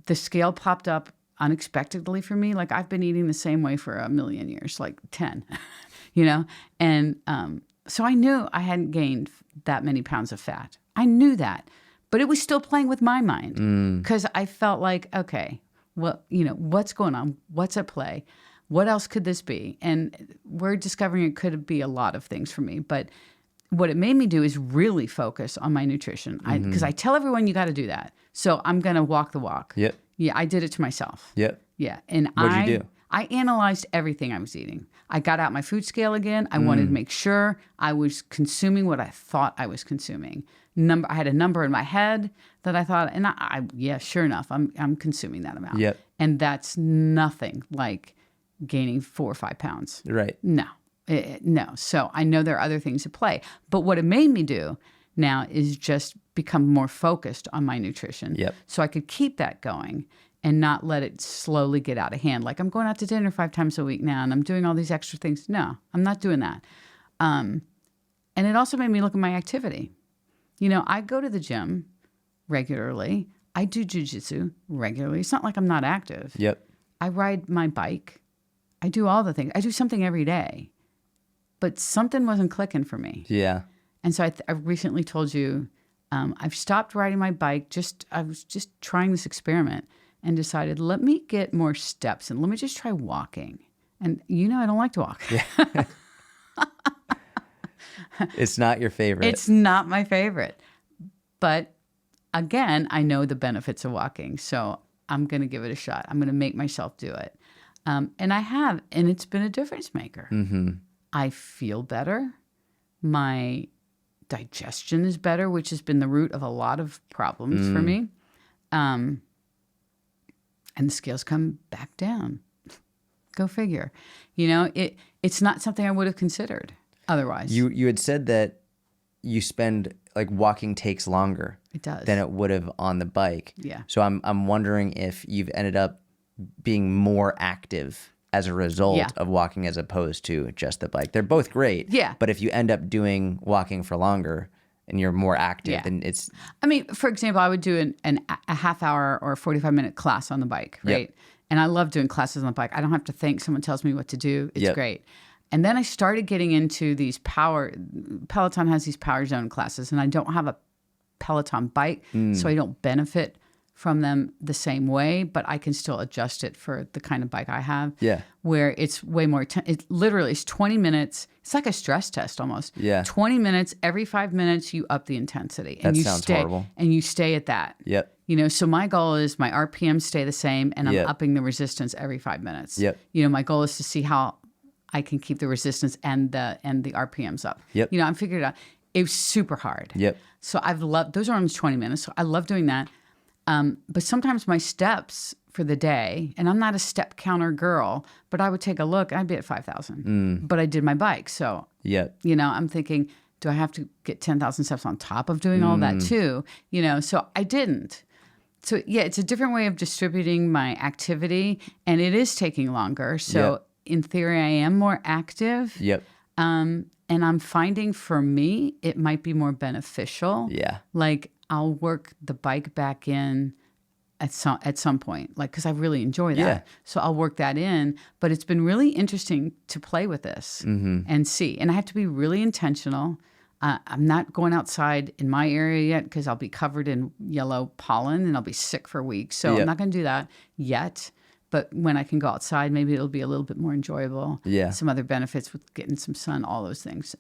the scale popped up unexpectedly for me. Like, I've been eating the same way for a million years, like 10, you know? And so I knew I hadn't gained that many pounds of fat. I knew that, but it was still playing with my mind because I felt like, okay, well, you know, what's going on? What's at play? What else could this be? And we're discovering it could be a lot of things for me, but what it made me do is really focus on my nutrition. Because I tell everyone you got to do that. So I'm going to walk the walk. Yep. Yeah, I did it to myself. Yep. Yeah. And What'd you do? I analyzed everything I was eating. I got out my food scale again. I wanted to make sure I was consuming what I thought I was consuming. I had a number in my head that I thought, and yeah, sure enough, I'm consuming that amount. Yep. And that's nothing like gaining 4 or 5 pounds. Right. No. No. So I know there are other things at play. But what it made me do now is just become more focused on my nutrition. Yep. So I could keep that going and not let it slowly get out of hand. Like, I'm going out to dinner 5 times a week now and I'm doing all these extra things. No, I'm not doing that. And it also made me look at my activity. You know, I go to the gym regularly. I do jiu-jitsu regularly. It's not like I'm not active. Yep. I ride my bike. I do all the things. I do something every day. But something wasn't clicking for me. Yeah. And so I recently told you, I've stopped riding my bike. I was just trying this experiment and decided, let me get more steps and let me just try walking. And you know, I don't like to walk. Yeah. It's not your favorite. It's not my favorite. But again, I know the benefits of walking. So I'm going to give it a shot. I'm going to make myself do it. And I have, and it's been a difference maker. Mm-hmm. I feel better. My digestion is better, which has been the root of a lot of problems for me. And the scales come back down. Go figure. You know, it's not something I would have considered otherwise. You had said that you spend, like, walking takes longer. It does. Than it would have on the bike. Yeah. So I'm wondering if you've ended up being more active as a result of walking as opposed to just the bike. They're both great. Yeah. But if you end up doing walking for longer and you're more active, then it's... I mean, for example, I would do a half hour or a 45-minute class on the bike, right? Yep. And I love doing classes on the bike. I don't have to think. Someone tells me what to do. It's Yep. great. And then I started getting into these Peloton has these power zone classes, and I don't have a Peloton bike, so I don't benefit from them the same way, but I can still adjust it for the kind of bike I have. Yeah. Where it's way more, it literally is 20 minutes. It's like a stress test almost. Yeah. 20 minutes, every 5 minutes, you up the intensity. And That you sounds stay, horrible. And you stay at that. Yep. You know, so my goal is my RPMs stay the same and I'm Yep. upping the resistance every 5 minutes. Yep. You know, my goal is to see how I can keep the resistance and the RPMs up. Yep. You know, I'm figuring it out. It was super hard. Yep. So those are almost 20 minutes. So I love doing that. But sometimes my steps for the day, and I'm not a step counter girl, but I would take a look and I'd be at 5,000. But I did my bike. So, Yep. you know, I'm thinking, do I have to get 10,000 steps on top of doing all that too? You know, so I didn't. So yeah, it's a different way of distributing my activity and it is taking longer. So in theory, I am more active. Yep. And I'm finding for me, it might be more beneficial. Yeah. Like I'll work the bike back in at some point, like, because I really enjoy that. Yeah. So I'll work that in. But it's been really interesting to play with this and see. And I have to be really intentional. I'm not going outside in my area yet because I'll be covered in yellow pollen and I'll be sick for weeks. So I'm not going to do that yet. But when I can go outside, maybe it'll be a little bit more enjoyable. Yeah. Some other benefits with getting some sun, all those things.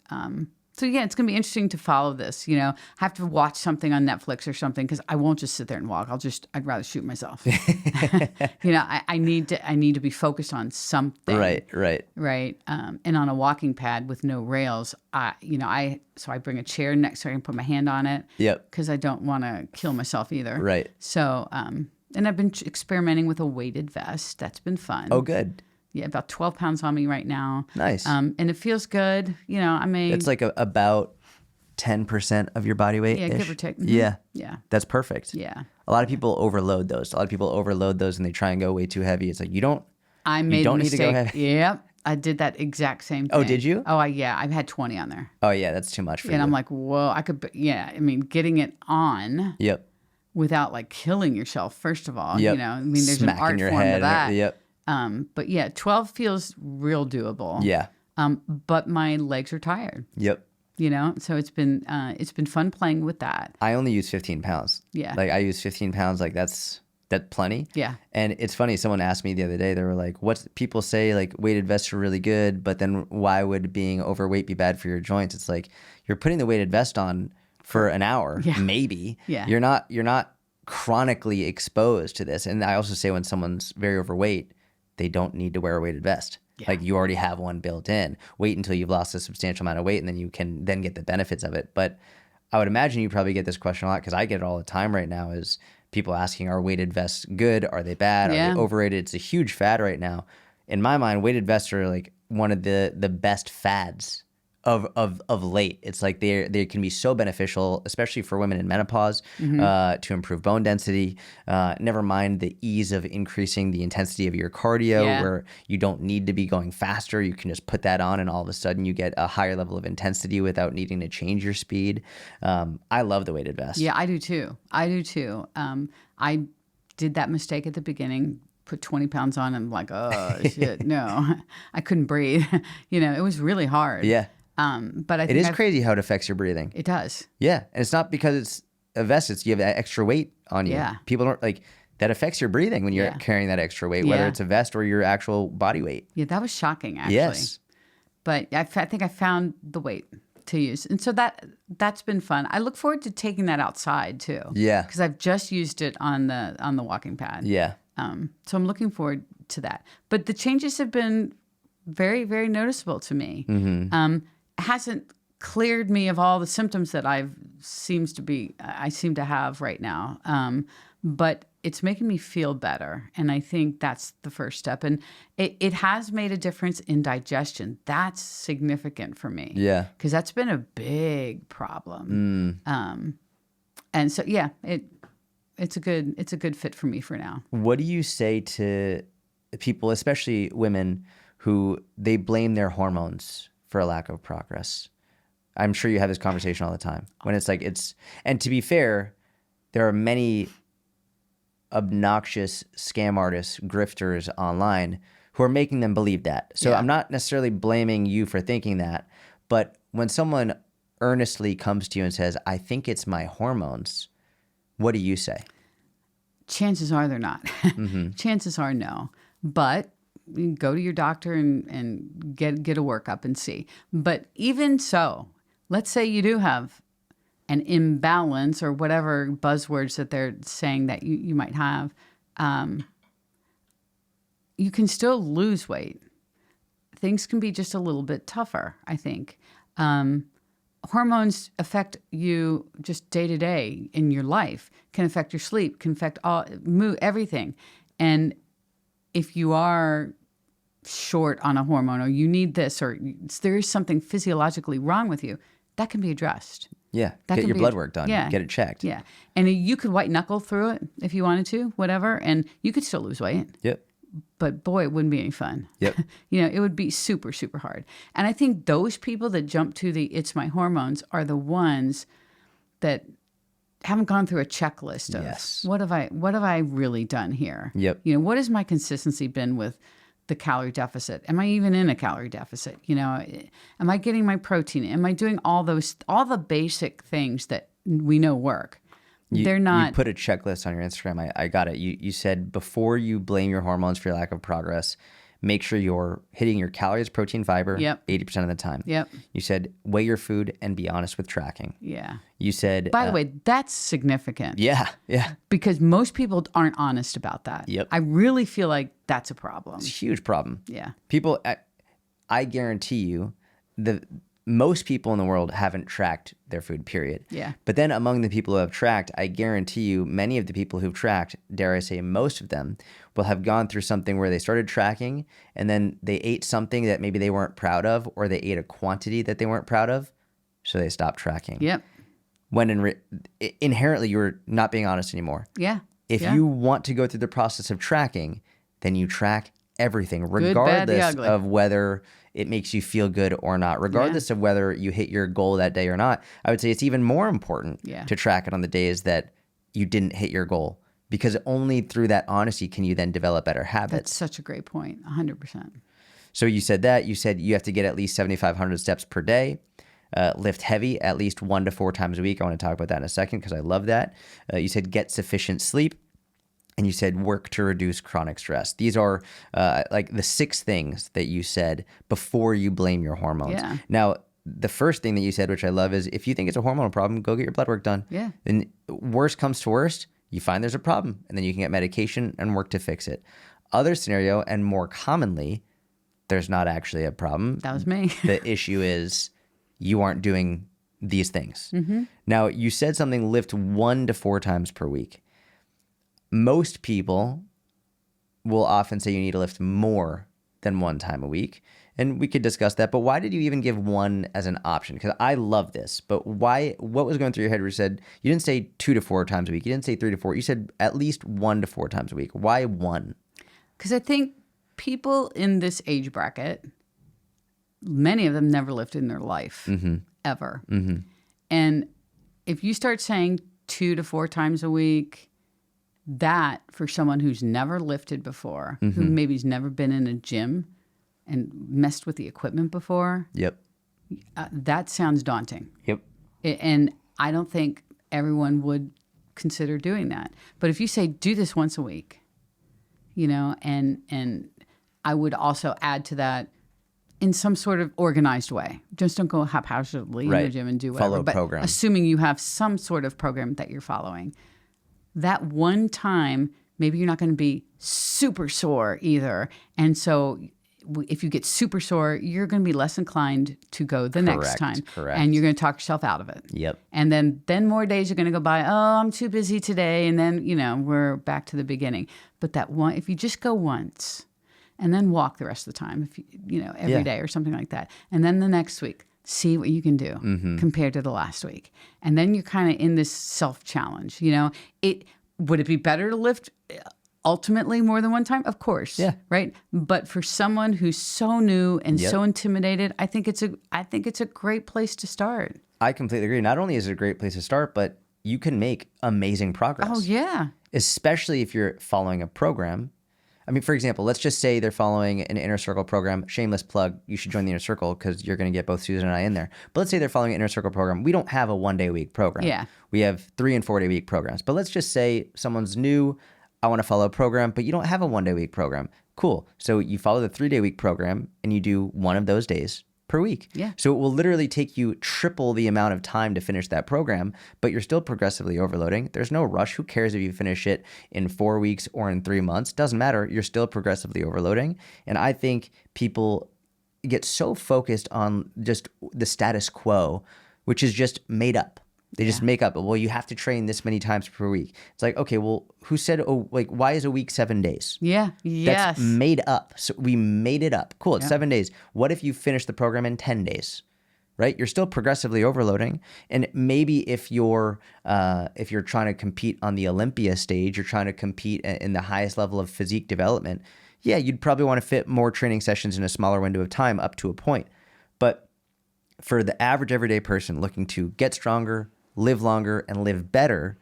So yeah, it's going to be interesting to follow this. You know, I have to watch something on Netflix or something because I won't just sit there and walk. I'd rather shoot myself. You know, I need to be focused on something. Right. And on a walking pad with no rails, I bring a chair next so I can put my hand on it. Yep. Because I don't want to kill myself either. Right. So, and I've been experimenting with a weighted vest. That's been fun. Oh, good. Yeah, about 12 pounds on me right now. Nice. And it feels good. You know, I mean... It's like about 10% of your body weight. Yeah, give or take. Yeah. Yeah. That's perfect. Yeah. A lot of people overload those. A lot of people overload those and they try and go way too heavy. It's like, you don't need to go heavy. Yep. I did that exact same thing. Oh, did you? Oh, yeah. I've had 20 on there. Oh, yeah. That's too much for you. And I'm like, whoa, I could... Yeah. I mean, getting it on... Yep. Without, like, killing yourself, first of all. Yep. You know, I mean, there's smacking an art your form head to that. Yep. But yeah, 12 feels real doable. Yeah. But my legs are tired. Yep. You know, so it's been fun playing with that. I only use 15 pounds. Yeah. Like I use 15 pounds. Like that's plenty. Yeah. And it's funny. Someone asked me the other day, they were like, people say like weighted vests are really good, but then why would being overweight be bad for your joints? It's like, you're putting the weighted vest on for an hour, maybe. Yeah. You're not chronically exposed to this. And I also say when someone's very overweight, they don't need to wear a weighted vest. Yeah. Like you already have one built in. Wait until you've lost a substantial amount of weight and then you can then get the benefits of it. But I would imagine you probably get this question a lot because I get it all the time right now is people asking, are weighted vests good? Are they bad? Are they overrated? It's a huge fad right now. In my mind, weighted vests are like one of the best fads of late. It's like they can be so beneficial, especially for women in menopause, to improve bone density. Never mind the ease of increasing the intensity of your cardio, where you don't need to be going faster. You can just put that on, and all of a sudden you get a higher level of intensity without needing to change your speed. I love the weighted vest. Yeah, I do too. I did that mistake at the beginning. Put 20 pounds on and I'm like, oh shit, no, I couldn't breathe. You know, it was really hard. Yeah. But I think it is crazy how it affects your breathing. It does. Yeah. And it's not because it's a vest, it's you have that extra weight on you. Yeah. People don't like that affects your breathing when you're carrying that extra weight, whether it's a vest or your actual body weight. Yeah, that was shocking actually. Yes. But I think I found the weight to use. And so that's been fun. I look forward to taking that outside too. Yeah. Because I've just used it on the walking pad. Yeah. So I'm looking forward to that. But the changes have been very, very noticeable to me. Mm-hmm. Hasn't cleared me of all the symptoms that I seem to have right now. But it's making me feel better. And I think that's the first step. And it has made a difference in digestion. That's significant for me. Yeah. Because that's been a big problem. And so, yeah, it's a good fit for me for now. What do you say to people, especially women, who they blame their hormones for a lack of progress? I'm sure you have this conversation all the time when it's like and to be fair, there are many obnoxious scam artists, grifters online who are making them believe that. So I'm not necessarily blaming you for thinking that, but when someone earnestly comes to you and says, I think it's my hormones, what do you say? Chances are they're not. Mm-hmm. Chances are no. But you can go to your doctor and get a workup and see. But even so, let's say you do have an imbalance or whatever buzzwords that they're saying that you might have, you can still lose weight. Things can be just a little bit tougher, I think. Hormones affect you just day to day in your life, can affect your sleep, can affect everything. And if you are short on a hormone or you need this or there is something physiologically wrong with you, that can be addressed. Yeah, get your blood work done. Yeah. Get it checked. Yeah, and you could white knuckle through it if you wanted to, whatever, and you could still lose weight. Yep. But boy, it wouldn't be any fun. Yep. It would be super, super hard. And I think those people that jump to it's my hormones are the ones that haven't gone through a checklist of Yes. what have I really done here? Yep. What has my consistency been with the calorie deficit? Am I even in a calorie deficit? Am I getting my protein? Am I doing all the basic things that we know work? They're not. You put a checklist on your Instagram. I got it. You said before you blame your hormones for your lack of progress, make sure you're hitting your calories, protein, fiber, Yep. 80% of the time. Yep. You said weigh your food and be honest with tracking. Yeah. You said... By the way, that's significant. Yeah. Because most people aren't honest about that. Yep. I really feel like that's a problem. It's a huge problem. Yeah. People, I guarantee you, most people in the world haven't tracked their food, period. Yeah. But then among the people who have tracked, I guarantee you, many of the people who've tracked, dare I say most of them, will have gone through something where they started tracking and then they ate something that maybe they weren't proud of, or they ate a quantity that they weren't proud of, so they stopped tracking. Yep. When inherently you're not being honest anymore. Yeah. If Yeah. you want to go through the process of tracking, then you track everything, bad, the regardless ugly. of whether it makes you feel good or not, regardless of whether you hit your goal that day or not. I would say it's even more important to track it on the days that you didn't hit your goal, because only through that honesty can you then develop better habits. That's such a great point. 100%. So you said that. You said you have to get at least 7,500 steps per day. Lift heavy at least 1 to 4 times a week. I want to talk about that in a second because I love that. You said get sufficient sleep. And you said work to reduce chronic stress. These are like the 6 things that you said before you blame your hormones. Yeah. Now, the first thing that you said, which I love, is if you think it's a hormonal problem, go get your blood work done. Yeah. Then worst comes to worst, you find there's a problem, and then you can get medication and work to fix it. Other scenario, and more commonly, there's not actually a problem. That was me. The issue is you aren't doing these things. Mm-hmm. Now, you said something, lift 1 to 4 times per week. Most people will often say you need to lift more than 1 time a week. And we could discuss that. But why did you even give 1 as an option? Because I love this. But why? What was going through your head where you said, you didn't say 2 to 4 times a week. You didn't say 3 to 4. You said at least 1 to 4 times a week. Why 1? Because I think people in this age bracket, many of them never lifted in their life, ever. Mm-hmm. And if you start saying 2 to 4 times a week, that for someone who's never lifted before, who maybe's never been in a gym and messed with the equipment before, Yep. That sounds daunting. Yep. And I don't think everyone would consider doing that. But if you say, do this once a week, and I would also add to that in some sort of organized way. Just don't go haphazardly in the gym and do whatever. Follow a but program. Assuming you have some sort of program that you're following. That one time, maybe you're not going to be super sore either. And so if you get super sore, you're going to be less inclined to go the next time. Correct. And you're going to talk yourself out of it. Yep. And then more days are going to go by. Oh, I'm too busy today. And then, we're back to the beginning. But that one, if you just go once and then walk the rest of the time, if every day or something like that. And then the next week, see what you can do compared to the last week. And then you're kind of in this self-challenge, would it be better to lift ultimately more than 1 time? Of course. Yeah. Right. But for someone who's so new and so intimidated, I think it's a great place to start. I completely agree. Not only is it a great place to start, but you can make amazing progress. Oh, yeah. Especially if you're following a program. I mean, for example, let's just say they're following an Inner Circle program. Shameless plug. You should join the Inner Circle because you're going to get both Susan and I in there. But let's say they're following an Inner Circle program. We don't have a 1-day-a-week program. Yeah. We have 3 and 4-day-a-week programs. But let's just say someone's new. I want to follow a program, but you don't have a 1-day-a-week program. Cool. So you follow the 3-day-a-week program and you do one of those days per week. Yeah. So it will literally take you triple the amount of time to finish that program, but you're still progressively overloading. There's no rush. Who cares if you finish it in 4 weeks or in 3 months? Doesn't matter. You're still progressively overloading. And I think people get so focused on just the status quo, which is just made up. They just make up, well, you have to train this many times per week. It's like, okay, well, who said, why is a week 7 days? Yeah. Yes. That's made up. So we made it up. Cool. It's 7 days. What if you finish the program in 10 days? Right? You're still progressively overloading. And maybe if you're trying to compete on the Olympia stage, you're trying to compete in the highest level of physique development. Yeah, you'd probably want to fit more training sessions in a smaller window of time up to a point. But for the average everyday person looking to get stronger, live longer, and live better,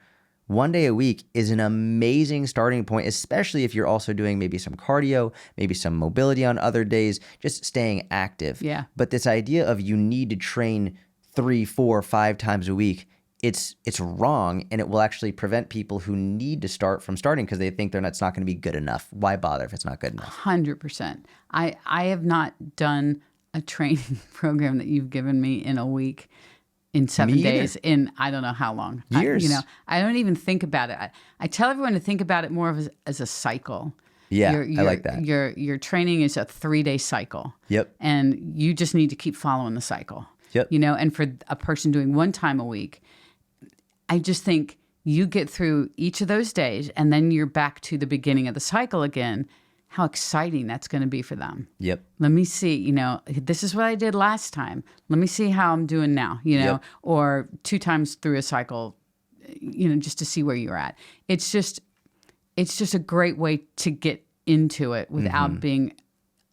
1 day a week is an amazing starting point, especially if you're also doing maybe some cardio, maybe some mobility on other days, just staying active. Yeah. But this idea of you need to train 3, 4, 5 times a week, it's wrong, and it will actually prevent people who need to start from starting because they think it's not going to be good enough. Why bother if it's not good enough? 100%. I have not done a training program that you've given me in a week, in 7 days, in I don't know how long. Years. I don't even think about it. I tell everyone to think about it more as a cycle. Yeah, I like that. Your training is a 3-day cycle. Yep. And you just need to keep following the cycle. Yep. And for a person doing 1 time a week, I just think you get through each of those days and then you're back to the beginning of the cycle again. How exciting that's going to be for them. Yep. Let me see, this is what I did last time. Let me see how I'm doing now, Yep. or 2 times through a cycle, just to see where you're at. It's just a great way to get into it without being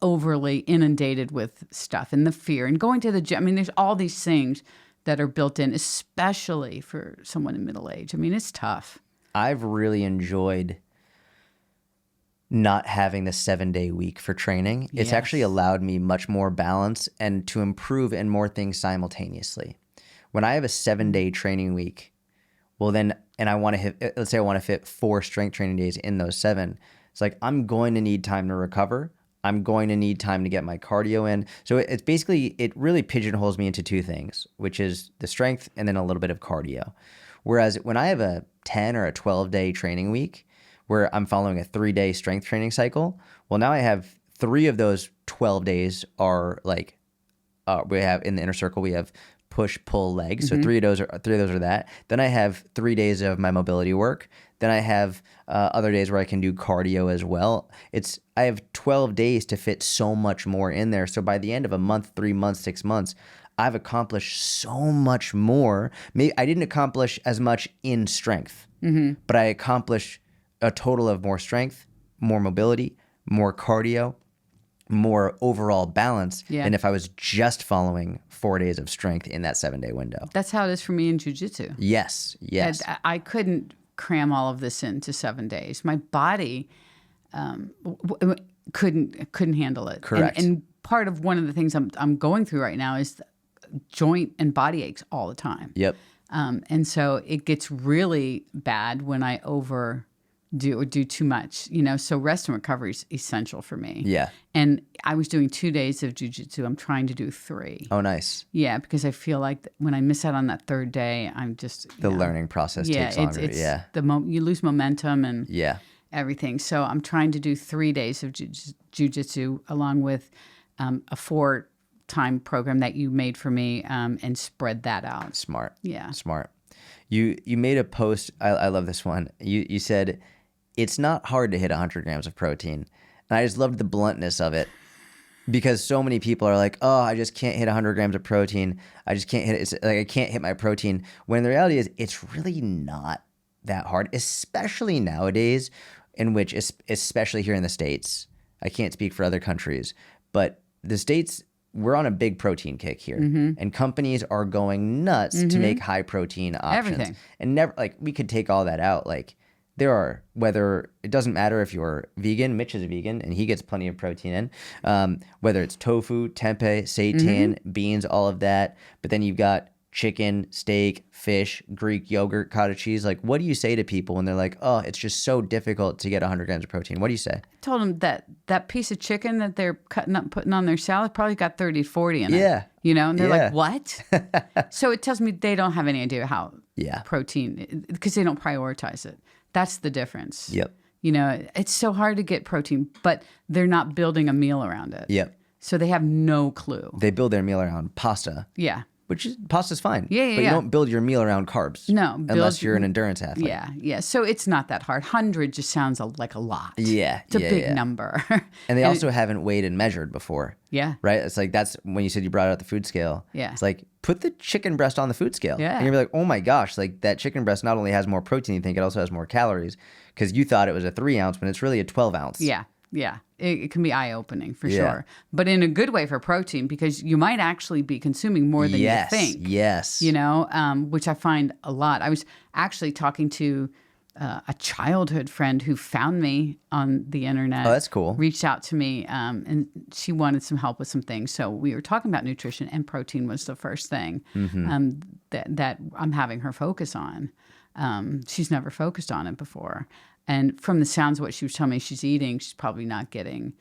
overly inundated with stuff and the fear and going to the gym. I mean, there's all these things that are built in, especially for someone in middle age. I mean, it's tough. I've really enjoyed not having the 7-day week for training. It's actually allowed me much more balance and to improve in more things simultaneously. When I have a 7-day training week, well then, and I want to hit, let's say I want to fit 4 strength training days in those 7. It's like, I'm going to need time to recover. I'm going to need time to get my cardio in. So it's basically, it really pigeonholes me into 2 things, which is the strength and then a little bit of cardio. Whereas when I have a 10 or a 12-day training week, where I'm following a 3-day strength training cycle, well, now I have 3 of those 12 days are like, we have in the inner circle, we have push, pull, legs. So 3 of those are that. Then I have 3 days of my mobility work. Then I have other days where I can do cardio as well. I have 12 days to fit so much more in there. So by the end of a month, 3 months, 6 months, I've accomplished so much more. Maybe I didn't accomplish as much in strength, but I accomplished a total of more strength, more mobility, more cardio, more overall balance than if I was just following 4 days of strength in that 7-day window. That's how it is for me in jiu-jitsu. Yes. I couldn't cram all of this into 7 days. My body couldn't handle it. Correct. And part of one of the things I'm going through right now is joint and body aches all the time. Yep. And so it gets really bad when I do too much, so rest and recovery is essential for me. Yeah. And I was doing 2 days of jiu-jitsu. I'm trying to do 3. Oh, nice. Yeah, because I feel like when I miss out on that 3rd day, I'm just The learning process takes longer. You lose momentum and Yeah. everything. So I'm trying to do 3 days of jiu-jitsu along with a 4-time program that you made for me, and spread that out. Smart. Yeah. Smart. You made a post. I love this one. You said, it's not hard to hit 100 grams of protein. And I just loved the bluntness of it, because so many people are like, oh, I just can't hit 100 grams of protein. I just can't hit it. It's like, I can't hit my protein. When the reality is, it's really not that hard, especially nowadays, in which, especially here in the States, I can't speak for other countries, but the States, we're on a big protein kick here, and companies are going nuts to make high protein options. Everything. And we could take all that out. Like, whether it doesn't matter if you're vegan, Mitch is a vegan and he gets plenty of protein in, whether it's tofu, tempeh, seitan, beans, all of that. But then you've got chicken, steak, fish, Greek yogurt, cottage cheese. Like, what do you say to people when they're like, oh, it's just so difficult to get 100 grams of protein? What do you say? I told them that piece of chicken that they're cutting up and putting on their salad probably got 30 to 40 in it. Yeah. And they're like, what? So it tells me they don't have any idea how protein, because they don't prioritize it. That's the difference. Yep. It's so hard to get protein, but they're not building a meal around it. Yep. So they have no clue. They build their meal around pasta. Yeah. Pasta's fine. Yeah, But you yeah. don't build your meal around carbs. No. Unless you're an endurance athlete. Yeah. So it's not that hard. 100 just sounds like a lot. Yeah. It's a big number. And they also haven't weighed and measured before. Yeah. Right? It's like, that's when you said you brought out the food scale. Yeah. It's like, put the chicken breast on the food scale. Yeah. And you're like, oh my gosh, like that chicken breast not only has more protein, you think it also has more calories, because you thought it was a 3 ounce, but it's really a 12 ounce. Yeah. It can be eye-opening for Yeah. sure, but in a good way for protein, because you might actually be consuming more than you think. Yes. You know, which I find a lot. I was actually talking to a childhood friend who found me on the internet. Oh, that's cool. Reached out to me, and she wanted some help with some things. So we were talking about nutrition, and protein was the first thing that I'm having her focus on. She's never focused on it before. And from the sounds of what she was telling me she's eating, she's probably not getting,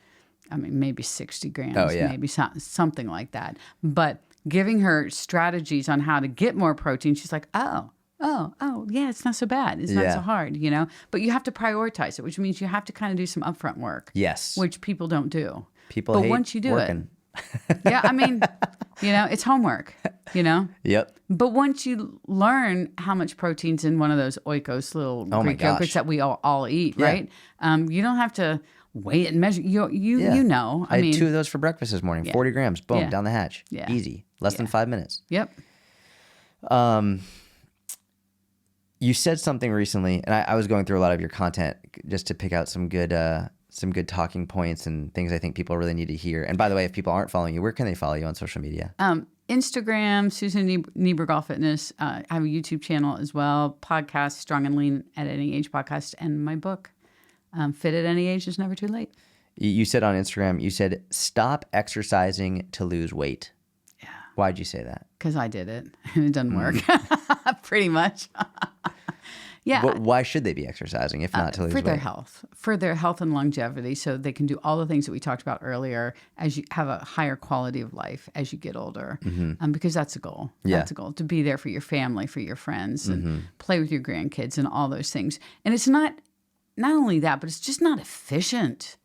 I mean, maybe 60 grams, maybe something like that. But giving her strategies on how to get more protein, she's like, oh, yeah, it's not so bad. It's not so hard, you know? But you have to prioritize it, which means you have to kind of do some upfront work. Yes. Which people don't do. People hate once you do working. Yeah, I mean, you know, it's homework, you know? Yep. But once you learn how much protein's in one of those Oikos little Greek yogurts that we all eat, right? You don't have to weigh it and measure. You know. I had 2 of those for breakfast this morning. 40 grams. Boom, Yeah. down the hatch. Yeah. Easy. Less than 5 minutes. Yep. You said something recently, and I was going through a lot of your content just to pick out some good talking points and things I think people really need to hear. And by the way, if people aren't following you, where can they follow you on social media? Instagram, Susan Niebergall Fitness. I have a YouTube channel as well. Podcast, Strong and Lean at Any Age podcast, and my book, Fit at Any Age is Never Too Late. You said on Instagram, you said, stop exercising to lose weight. Yeah. Why'd you say that? Because I did it, and it doesn't work, pretty much. Yeah. But why should they be exercising if not to lose weight? For their health and longevity, so they can do all the things that we talked about earlier as you have a higher quality of life as you get older. Because that's a goal. That's a goal, to be there for your family, for your friends, and play with your grandkids and all those things. And it's not only that, but it's just not efficient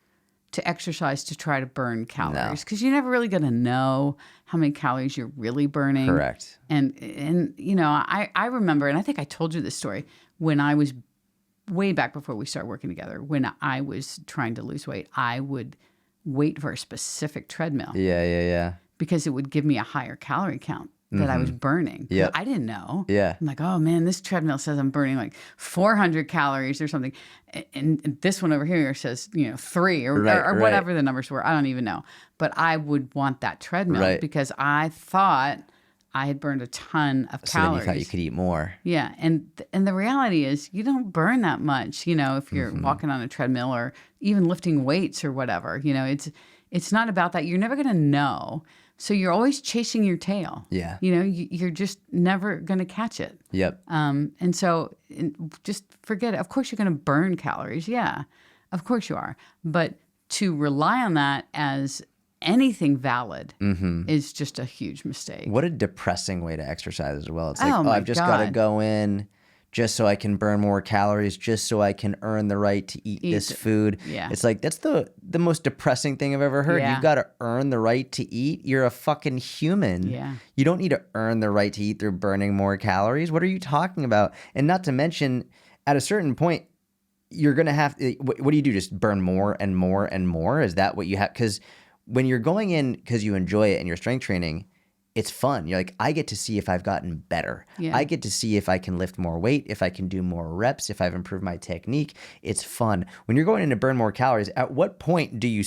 to exercise to try to burn calories, because you're never really going to know how many calories you're really burning. Correct. And you know, I remember, and I think I told you this story, when I was way back before we started working together, when I was trying to lose weight, I would wait for a specific treadmill. Yeah. Because it would give me a higher calorie count that I was burning. Yep. I didn't know. Yeah. I'm like, oh man, this treadmill says I'm burning like 400 calories or something. And this one over here says, 3 or whatever the numbers were. I don't even know. But I would want that treadmill because I thought I had burned a ton of calories. So then you thought you could eat more. Yeah. And the reality is you don't burn that much, if you're walking on a treadmill or even lifting weights or whatever. It's not about that. You're never going to know. So you're always chasing your tail. Yeah. You're just never going to catch it. Yep. And so just forget it. Of course you're going to burn calories. Yeah, of course you are. But to rely on that as anything valid is just a huge mistake. What a depressing way to exercise as well. It's like, my I've just got to go in just so I can burn more calories, just so I can earn the right to eat this food. Yeah. It's like, that's the most depressing thing I've ever heard. Yeah. You've got to earn the right to eat. You're a fucking human. Yeah. You don't need to earn the right to eat through burning more calories. What are you talking about? And not to mention, at a certain point, you're going to have to, what do you do? Just burn more and more and more? Is that what you have? Because when you're going in because you enjoy it and you're strength training, it's fun. You're like, I get to see if I've gotten better. Yeah. I get to see if I can lift more weight, if I can do more reps, if I've improved my technique. It's fun. When you're going in to burn more calories, at what point do you,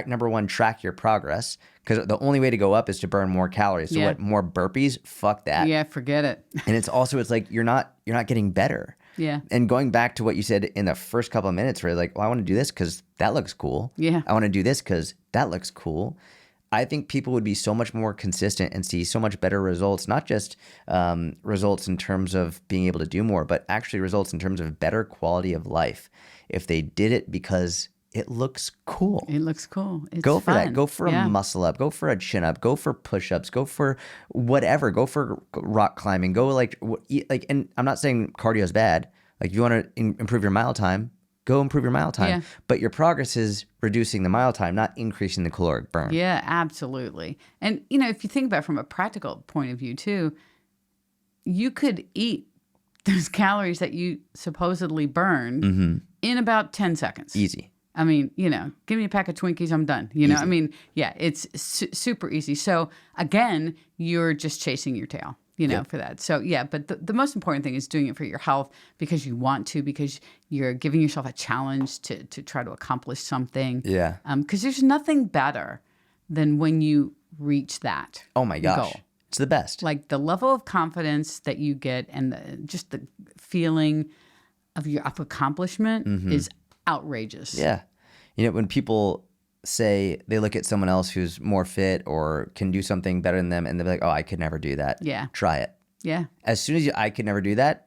number one, track your progress? Because the only way to go up is to burn more calories. So what, more burpees? Fuck that. Yeah, forget it. And it's like you're not getting better. Yeah. And going back to what you said in the first couple of minutes, where like, well, I want to do this because that looks cool. Yeah. I want to do this because that looks cool. I think people would be so much more consistent and see so much better results, not just results in terms of being able to do more, but actually results in terms of better quality of life if they did it because it looks cool. It looks cool. It's go for fun. that. Go for a muscle up. Go for a chin up. Go for push-ups. Go for whatever. Go for rock climbing. Go and I'm not saying cardio is bad. Like if you want to improve your mile time, go improve your mile time. Yeah. But your progress is reducing the mile time, not increasing the caloric burn. Yeah, absolutely. And, if you think about it from a practical point of view too, you could eat those calories that you supposedly burned in about 10 seconds. Easy. I mean, give me a pack of Twinkies, I'm done. Easy. I mean, yeah, it's super easy. So again, you're just chasing your tail. for that. So yeah, but the most important thing is doing it for your health because you want to, because you're giving yourself a challenge to try to accomplish something. Yeah. Because there's nothing better than when you reach that. Oh my gosh. goal. It's the best. Like the level of confidence that you get and just the feeling of your accomplishment is outrageous. Yeah. When people say they look at someone else who's more fit or can do something better than them and they're like, oh, I could never do that. Yeah. Try it. Yeah. As soon as I could never do that,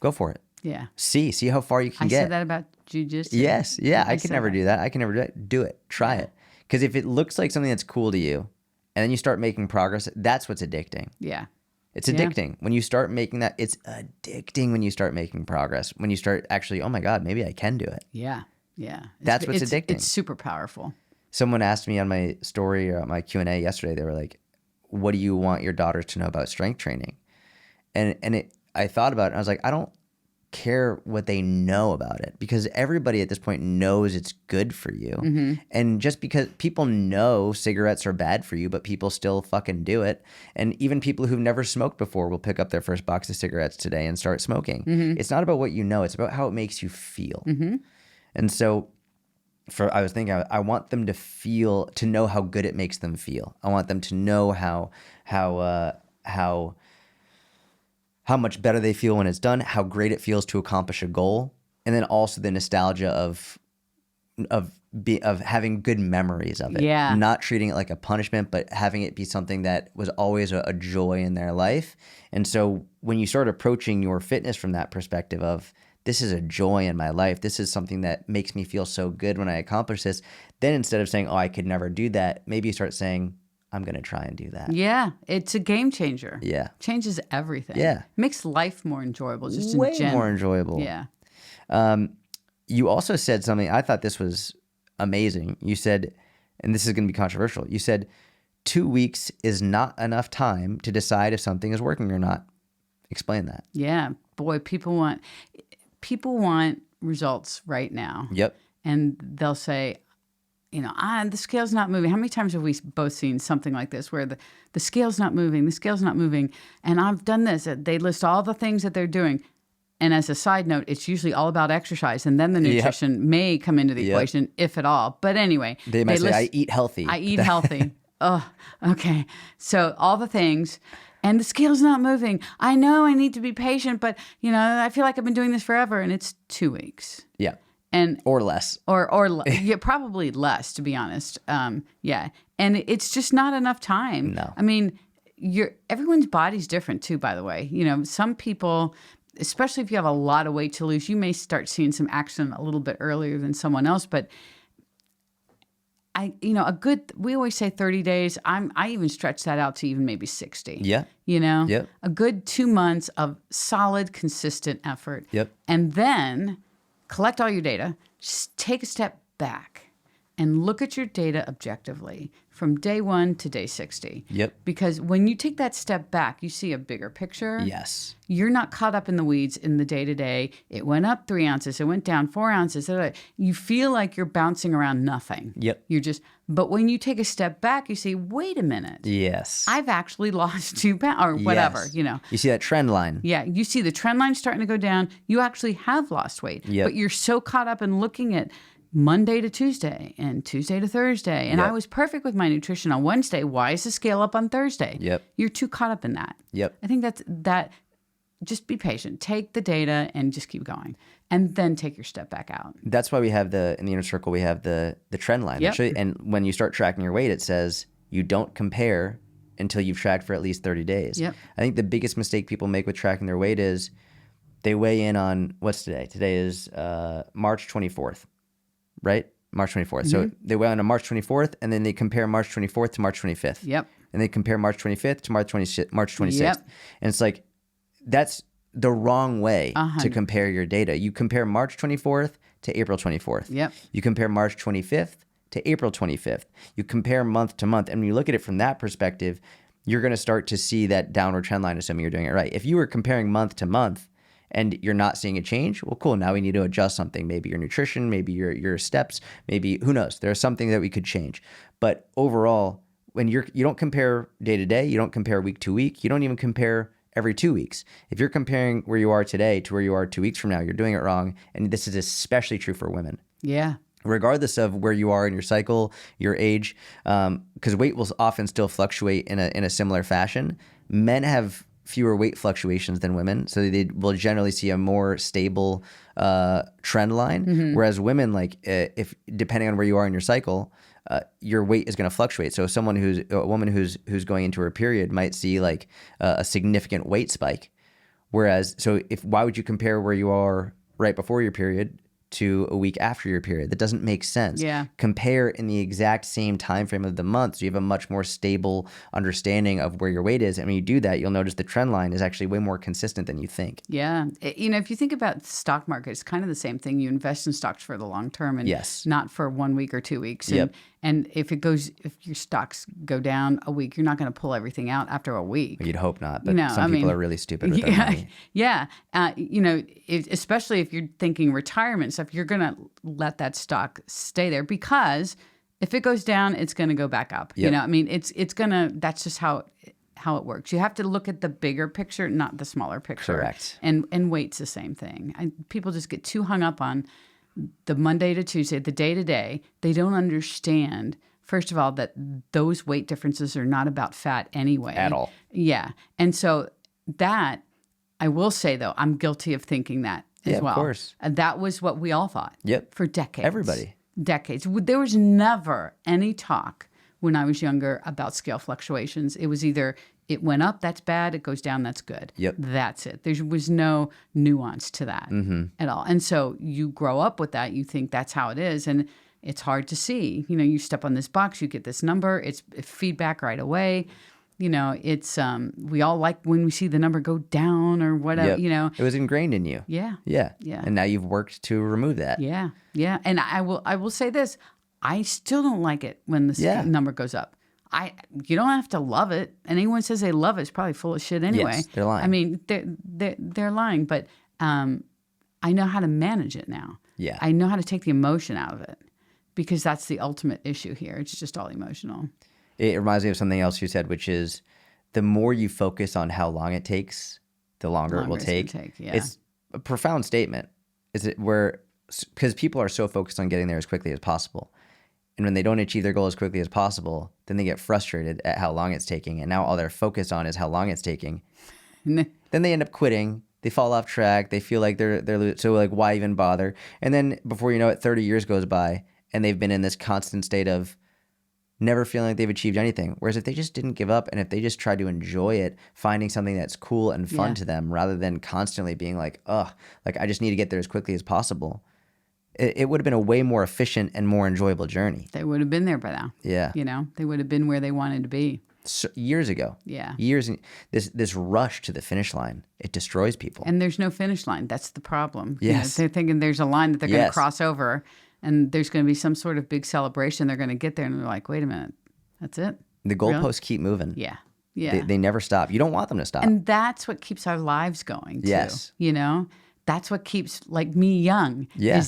go for it. Yeah. See how far you can get. I said that about jiu-jitsu. Yes. Yeah. I could never do that. I can never do it. Do it. Try it. Because if it looks like something that's cool to you and then you start making progress, that's what's addicting. Yeah. It's addicting. When you start making that, it's addicting when you start making progress. When you start actually, oh my God, maybe I can do it. Yeah. Yeah. That's what's addicting. It's super powerful. Someone asked me on my story or my Q&A yesterday, they were like, what do you want your daughters to know about strength training? And I thought about it and I was like, I don't care what they know about it because everybody at this point knows it's good for you. And just because people know cigarettes are bad for you, but people still fucking do it. And even people who've never smoked before will pick up their first box of cigarettes today and start smoking. It's not about what you know. It's about how it makes you feel. And so I was thinking, I want them to know how good it makes them feel. I want them to know how much better they feel when it's done, how great it feels to accomplish a goal, and then also the nostalgia of having good memories of it. Yeah. Not treating it like a punishment, but having it be something that was always a joy in their life. And so when you start approaching your fitness from that perspective of, this is a joy in my life, this is something that makes me feel so good when I accomplish this, then instead of saying, oh, I could never do that, maybe you start saying, I'm going to try and do that. Yeah. It's a game changer. Yeah. Changes everything. Yeah. Makes life more enjoyable. Just way in general. more enjoyable. Yeah. You also said something, I thought this was amazing. You said, and this is going to be controversial, you said 2 weeks is not enough time to decide if something is working or not. Explain that. Yeah. Boy, people want results right now. Yep. And they'll say, the scale's not moving. How many times have we both seen something like this where the scale's not moving, the scale's not moving, and I've done this. They list all the things that they're doing. And as a side note, it's usually all about exercise, and then the nutrition may come into the equation, if at all. But anyway. They might say, I eat healthy. I eat healthy. Oh, okay. So all the things. And the scale's not moving. I know I need to be patient, but, I feel like I've been doing this forever, and it's 2 weeks. Yeah. Or less. Or yeah, probably less, to be honest. Yeah. And it's just not enough time. No. I mean, everyone's body's different too, by the way. Some people, especially if you have a lot of weight to lose, you may start seeing some action a little bit earlier than someone else. But we always say 30 days. I even stretch that out to even maybe 60. Yeah. Yep. A good 2 months of solid, consistent effort. Yep. And then collect all your data, just take a step back and look at your data objectively from day 1 to day 60. Yep. Because when you take that step back, you see a bigger picture. Yes. You're not caught up in the weeds in the day-to-day. It went up 3 ounces. It went down 4 ounces. You feel like you're bouncing around nothing. Yep. But when you take a step back, you see, wait a minute. Yes. I've actually lost 2 pounds or whatever, You see that trend line. Yeah, you see the trend line starting to go down. You actually have lost weight. Yep. But you're so caught up in looking at Monday to Tuesday and Tuesday to Thursday. And I was perfect with my nutrition on Wednesday. Why is the scale up on Thursday? Yep. You're too caught up in that. Yep. I think that. Just be patient. Take the data and just keep going. And then take your step back out. That's why we have in the inner circle, we have the trend line. Yep. And when you start tracking your weight, it says you don't compare until you've tracked for at least 30 days. Yep. I think the biggest mistake people make with tracking their weight is they weigh in on, what's today? Today is March 24th, right? March 24th. Mm-hmm. So they weigh in on March 24th, and then they compare March 24th to March 25th. Yep. And they compare March 25th to March 26th. Yep. And it's like, that's the wrong way to compare your data. You compare March 24th to April 24th. Yep. You compare March 25th to April 25th. You compare month to month. And when you look at it from that perspective, you're going to start to see that downward trend line, assuming you're doing it right. If you were comparing month to month and you're not seeing a change, well, cool. Now we need to adjust something. Maybe your nutrition, maybe your steps, maybe, who knows? There's something that we could change. But overall, when you don't compare day to day, you don't compare week to week, you don't even compare every 2 weeks. If you're comparing where you are today to where you are 2 weeks from now, you're doing it wrong. And this is especially true for women. Yeah. Regardless of where you are in your cycle, your age, because weight will often still fluctuate in a similar fashion. Men have fewer weight fluctuations than women, so they will generally see a more stable trend line. Whereas women, like if depending on where you are in your cycle, your weight is going to fluctuate. So a woman who's going into her period might see like a significant weight spike. Whereas, why would you compare where you are right before your period to a week after your period? That doesn't make sense. Yeah. Compare in the exact same time frame of the month, so you have a much more stable understanding of where your weight is. And when you do that, you'll notice the trend line is actually way more consistent than you think. Yeah. If you think about the stock market, it's kind of the same thing. You invest in stocks for the long term and Yes. not for 1 week or 2 weeks. And, Yep. and if your stocks go down a week, you're not going to pull everything out after a week. You'd hope not, but some people are really stupid with their money. Yeah. Especially if you're thinking retirement stuff, you're going to let that stock stay there because if it goes down, it's going to go back up. Yep. It's going to, that's just how it works. You have to look at the bigger picture, not the smaller picture. Correct. And weight's the same thing. People just get too hung up on the Monday to Tuesday, the day to day. They don't understand, first of all, that those weight differences are not about fat anyway. At all. Yeah. And so that, I will say though, I'm guilty of thinking that as well. Of course. And that was what we all thought. Yep. For decades. Everybody. Decades. There was never any talk when I was younger about scale fluctuations. It was either it went up, that's bad. It goes down, that's good. Yep. That's it. There was no nuance to that at all. And so you grow up with that. You think that's how it is. And it's hard to see. You step on this box, you get this number. It's feedback right away. It's we all like when we see the number go down or whatever, Yep. It was ingrained in you. Yeah. Yeah. Yeah. And now you've worked to remove that. Yeah. Yeah. And I will say this. I still don't like it when the number goes up. You don't have to love it. Anyone says they love it is probably full of shit anyway. Yes, they're lying. I mean, they're lying, but I know how to manage it now. Yeah. I know how to take the emotion out of it because that's the ultimate issue here. It's just all emotional. It reminds me of something else you said, which is the more you focus on how long it takes, the longer it will it's take. gonna take, yeah. It's a profound statement. Because people are so focused on getting there as quickly as possible. And when they don't achieve their goal as quickly as possible, then they get frustrated at how long it's taking. And now all they're focused on is how long it's taking. Then they end up quitting. They fall off track. They feel like so like, why even bother? And then before you know it, 30 years goes by and they've been in this constant state of never feeling like they've achieved anything. Whereas if they just didn't give up and if they just tried to enjoy it, finding something that's cool and fun to them rather than constantly being like, ugh, like I just need to get there as quickly as possible, it would have been a way more efficient and more enjoyable journey. They would have been there by now. Yeah. They would have been where they wanted to be. So, years ago. Yeah. Years. This rush to the finish line, it destroys people. And there's no finish line. That's the problem. Yes. They're thinking there's a line that they're going to cross over and there's going to be some sort of big celebration. They're going to get there and they're like, wait a minute, that's it? The goalposts keep moving. Yeah. Yeah. They never stop. You don't want them to stop. And that's what keeps our lives going too. Yes. That's what keeps like me young. Yeah.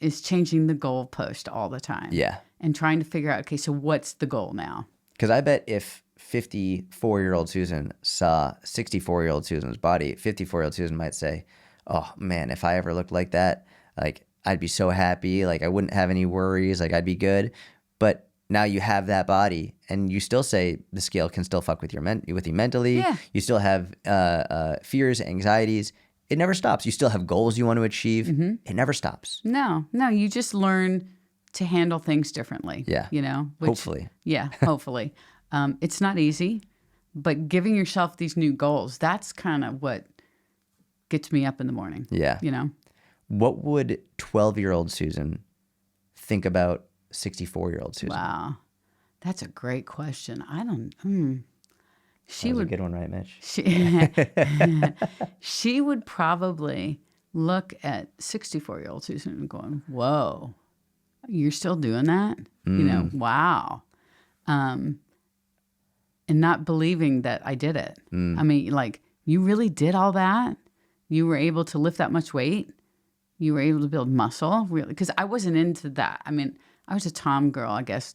Is changing the goalpost all the time. Yeah. And trying to figure out, okay, so what's the goal now? Because I bet if 54-year-old Susan saw 64-year-old Susan's body, 54-year-old Susan might say, oh man, if I ever looked like that, like I'd be so happy. Like I wouldn't have any worries. Like I'd be good. But now you have that body and you still say the scale can still fuck with you mentally. Yeah. You still have fears, anxieties. It never stops. You still have goals you want to achieve. Mm-hmm. It never stops. No, you just learn to handle things differently. Yeah. Hopefully. Yeah, hopefully. It's not easy, but giving yourself these new goals, that's kind of what gets me up in the morning. Yeah. What would 12-year-old Susan think about 64-year-old Susan? Wow. That's a great question. I don't... That was a good one, right, Mitch? She would probably look at 64-year-old Susan and going, whoa, you're still doing that? Wow. And not believing that I did it. I mean, like, you really did all that? You were able to lift that much weight? You were able to build muscle? Really? Because I wasn't into that. I mean, I was a tom girl, I guess,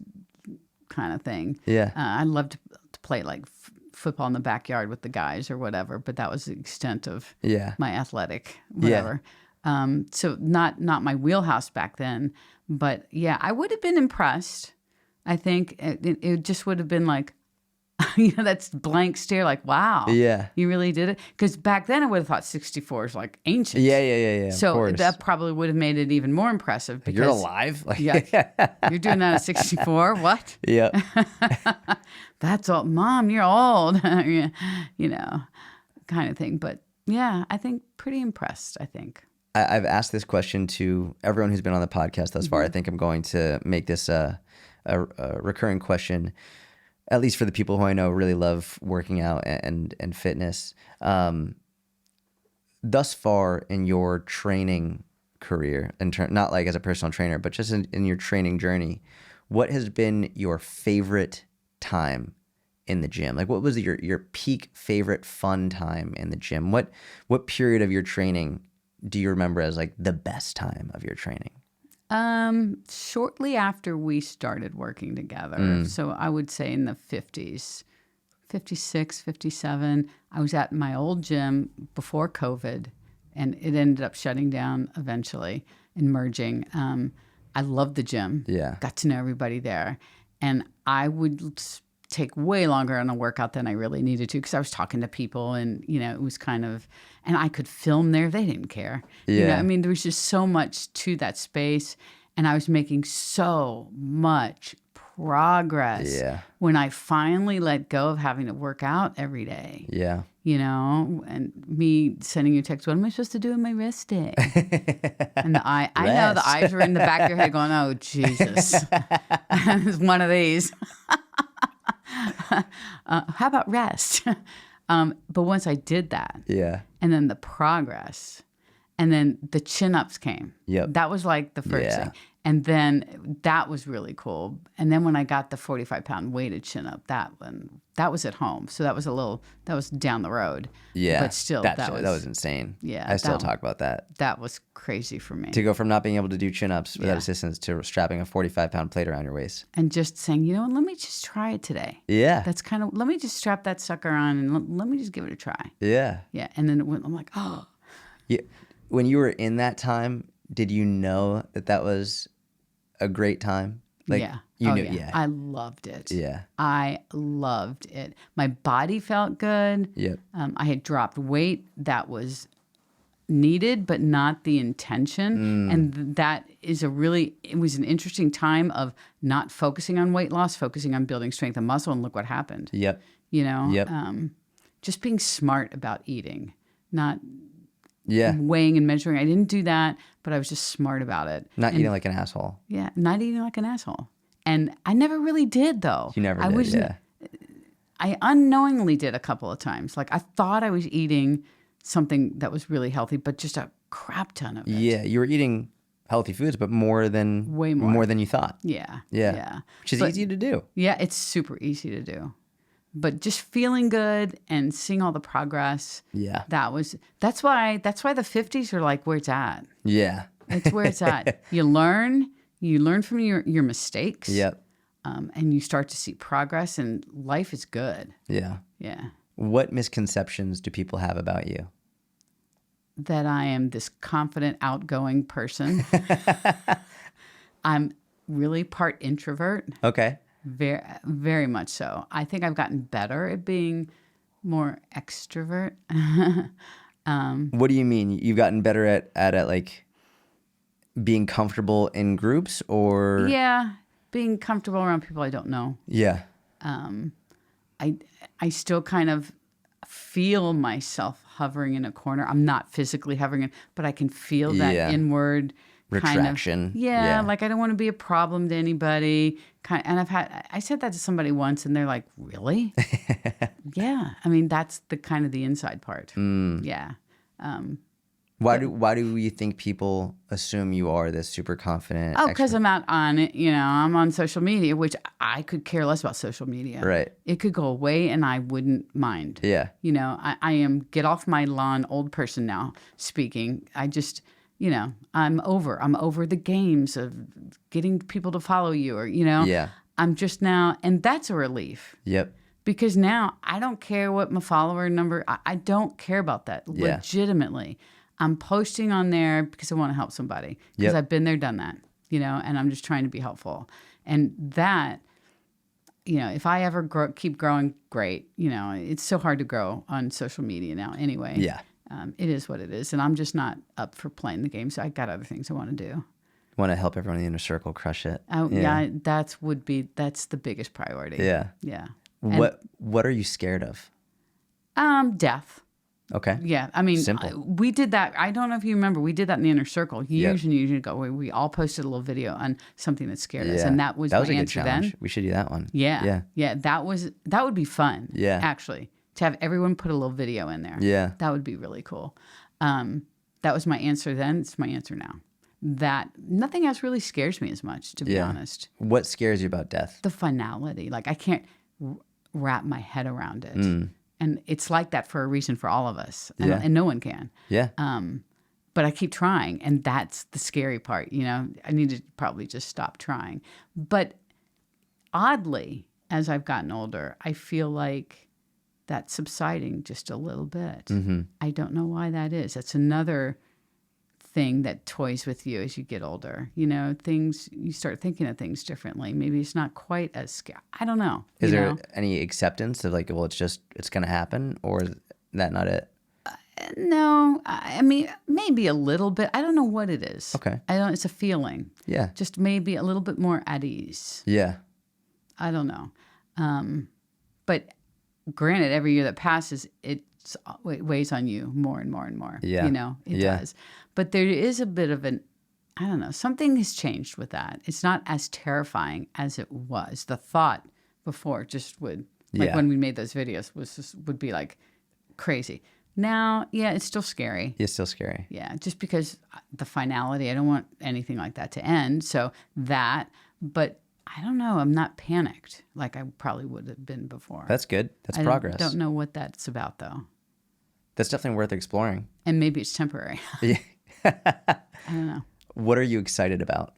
kind of thing. Yeah. I loved to play like football in the backyard with the guys or whatever, but that was the extent of my athletic whatever. So not my wheelhouse back then, but yeah, I would have been impressed. I think it just would have been like, that's blank stare, like, wow, you really did it. Because back then I would have thought 64 is like ancient. Yeah. So that probably would have made it even more impressive. Because, you're alive? Like, you're doing that at 64? What? Yeah. That's old. Mom, you're old. Kind of thing. But yeah, I think pretty impressed, I think. I've asked this question to everyone who's been on the podcast thus far. I think I'm going to make this a recurring question, at least for the people who I know really love working out and fitness. Thus far in your training career, not like as a personal trainer, but just in your training journey, what has been your favorite time in the gym? Like, what was your peak favorite fun time in the gym? What period of your training do you remember as like the best time of your training? Shortly after we started working together. So I would say in the 50s, 56, 57, I was at my old gym before COVID, and it ended up shutting down eventually and merging. I loved the gym. Yeah. Got to know everybody there. And I would take way longer on a workout than I really needed to, because I was talking to people, and it was kind of, and I could film there. They didn't care. Yeah. I mean, there was just so much to that space, and I was making so much progress when I finally let go of having to work out every day. Yeah. And me sending you a text, what am I supposed to do in my rest day? And I know the eyes were in the back of your head going, oh, Jesus. It's one of these. How about rest? But once I did that, and then the progress, and then the chin-ups came. That was like the first thing. And then that was really cool. And then when I got the 45-pound weighted chin-up, that was at home. So that was down the road. Yeah. But still, that was insane. Yeah. I still talk about that. That was crazy for me. To go from not being able to do chin-ups without assistance to strapping a 45-pound plate around your waist. And just saying, let me just try it today. Yeah. That's kind of, let me just strap that sucker on and let me just give it a try. Yeah. Yeah. And then I'm like, oh. Yeah. When you were in that time, did you know that was a great time? Like, you knew, I loved it. Yeah. I loved it. My body felt good. Yep. I had dropped weight that was needed, but not the intention. And that is it was an interesting time of not focusing on weight loss, focusing on building strength and muscle. And look what happened. Yep. Just being smart about eating, not weighing and measuring. I didn't do that, but I was just smart about it. Not eating like an asshole. Yeah, not eating like an asshole. And I never really did, though. You never did, I unknowingly did a couple of times. Like, I thought I was eating something that was really healthy, but just a crap ton of it. Yeah, you were eating healthy foods, but way more than you thought. Yeah. Which is easy to do. Yeah, it's super easy to do. But just feeling good and seeing all the progress. Yeah. That's why the 50s are like where it's at. Yeah. It's where it's at. You learn from your mistakes. Yep. And you start to see progress, and life is good. Yeah. Yeah. What misconceptions do people have about you? That I am this confident, outgoing person. I'm really part introvert. Okay. Very, very much so. I think I've gotten better at being more extrovert. What do you mean? You've gotten better at like being comfortable in groups, or? Yeah, being comfortable around people I don't know. Yeah. I still kind of feel myself hovering in a corner. I'm not physically hovering, but I can feel that inward retraction. Kind of, like I don't want to be a problem to anybody. And I said that to somebody once, and they're like, "Really?" Yeah. I mean, that's the inside part. Yeah. Why do you think people assume you are this super confident? Oh, because I'm out on it. I'm on social media, which I could care less about social media. Right. It could go away, and I wouldn't mind. Yeah. I am get off my lawn old person now speaking. I just. I'm over the games of getting people to follow you, or. Yeah. I'm just now, and that's a relief. Yep. Because now I don't care what my follower number, I don't care about that. Yeah. Legitimately. I'm posting on there because I want to help somebody. Because Yep. I've been there, done that, and I'm just trying to be helpful. And that, if I ever keep growing, great. It's so hard to grow on social media now anyway. Yeah. It is what it is. And I'm just not up for playing the game. So I got other things I want to do. Want to help everyone in the inner circle crush it. Yeah, that's the biggest priority. Yeah. Yeah. What are you scared of? Death. Okay. Yeah, I mean, Simple. we did that. I don't know if you remember. We did that in the inner circle years Yep. and years ago. Where we all posted a little video on something that scared us, Yeah. and that was my a good answer challenge. then. We should do that one. Yeah. That would be fun. Yeah. Actually, to have everyone put a little video in there. Yeah. That would be really cool. That was my answer then. It's my answer now. That nothing else really scares me as much, to be honest. What scares you about death? The finality, like I can't wrap my head around it. And it's like that for a reason for all of us. And no one can. Yeah. But I keep trying, and that's the scary part. I need to probably just stop trying. But oddly, as I've gotten older, I feel like that's subsiding just a little bit. Mm-hmm. I don't know why that is. That's another thing that toys with you as you get older. You start thinking of things differently. Maybe it's not quite as scary. I don't know. Is there any acceptance of like, well, it's going to happen, or is that not it? No, I mean, maybe a little bit. I don't know what it is. Okay. It's a feeling. Yeah. Just maybe a little bit more at ease. Yeah. I don't know. But granted, every year that passes, it weighs on you more and more and more. Yeah. It does. But there is a bit of I don't know, something has changed with that. It's not as terrifying as it was. The thought before just would, when we made those videos, would be like crazy. Now, it's still scary. It's still scary. Yeah, just because the finality, I don't want anything like that to end. So but I don't know, I'm not panicked like I probably would have been before. That's good. That's I progress. Don't know what that's about though. That's definitely worth exploring. And maybe it's temporary. Yeah. I don't know. What are you excited about?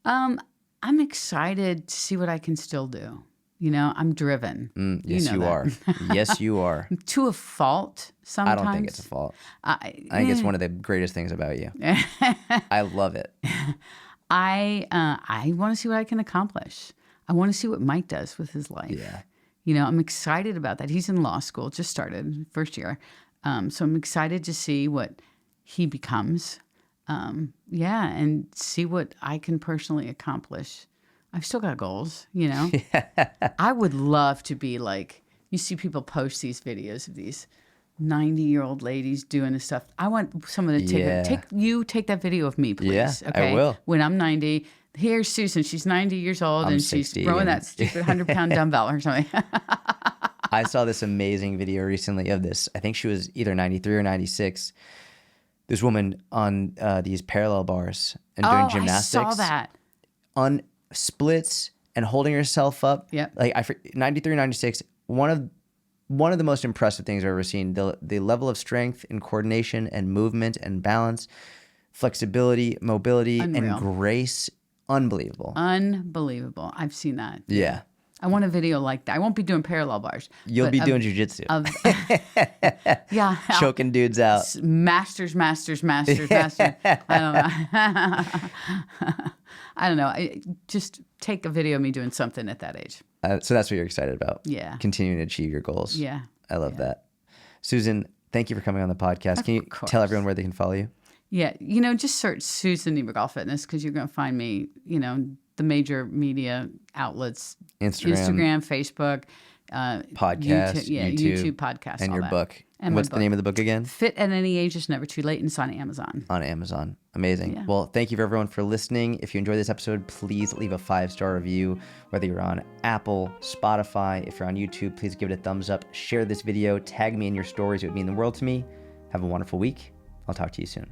I'm excited to see what I can still do. I'm driven. Yes, you are. Yes, you are. To a fault sometimes. I don't think it's a fault. I think it's one of the greatest things about you. I love it. I want to see what I can accomplish. I want to see what Mike does with his life. Yeah. I'm excited about that. He's in law school, just started, first year. So I'm excited to see what he becomes. And see what I can personally accomplish. I've still got goals, I would love to be like, you see people post these videos of these 90-year-old ladies doing this stuff. I want someone to take that video of me, please. Yeah, okay? I will. When I'm 90, here's Susan. She's 90 years old I'm and she's 60 throwing and- that stupid 100-pound dumbbell or something. I saw this amazing video recently of this. I think she was either 93 or 96. This woman on these parallel bars and doing gymnastics. I saw that. On splits and holding herself up. Yep. Like 93, 96. One of the most impressive things I've ever seen. The level of strength and coordination and movement and balance, flexibility, mobility, Unreal. and grace. Unbelievable. Unbelievable. I've seen that. Yeah. I want a video like that. I won't be doing parallel bars. You'll but be doing jiu-jitsu. Yeah. Choking dudes out. Masters. I don't know. I don't know. Just take a video of me doing something at that age. So that's what you're excited about. Yeah. Continuing to achieve your goals. Yeah. I love that. Susan, thank you for coming on the podcast. Can you tell everyone where they can follow you? Yeah. just search Susan Niebergall Fitness because you're going to find me, the major media outlets, Instagram, Facebook, podcast, YouTube podcast, and all your that. book. And what's my the name of the book again? Fit at Any Age is Never Too Late, and it's on Amazon. On Amazon. Amazing. Yeah. Well, thank you for everyone for listening. If you enjoyed this episode, please leave a 5-star review, whether you're on Apple, Spotify. If you're on YouTube, please give it a thumbs up. Share this video. Tag me in your stories. It would mean the world to me. Have a wonderful week. I'll talk to you soon.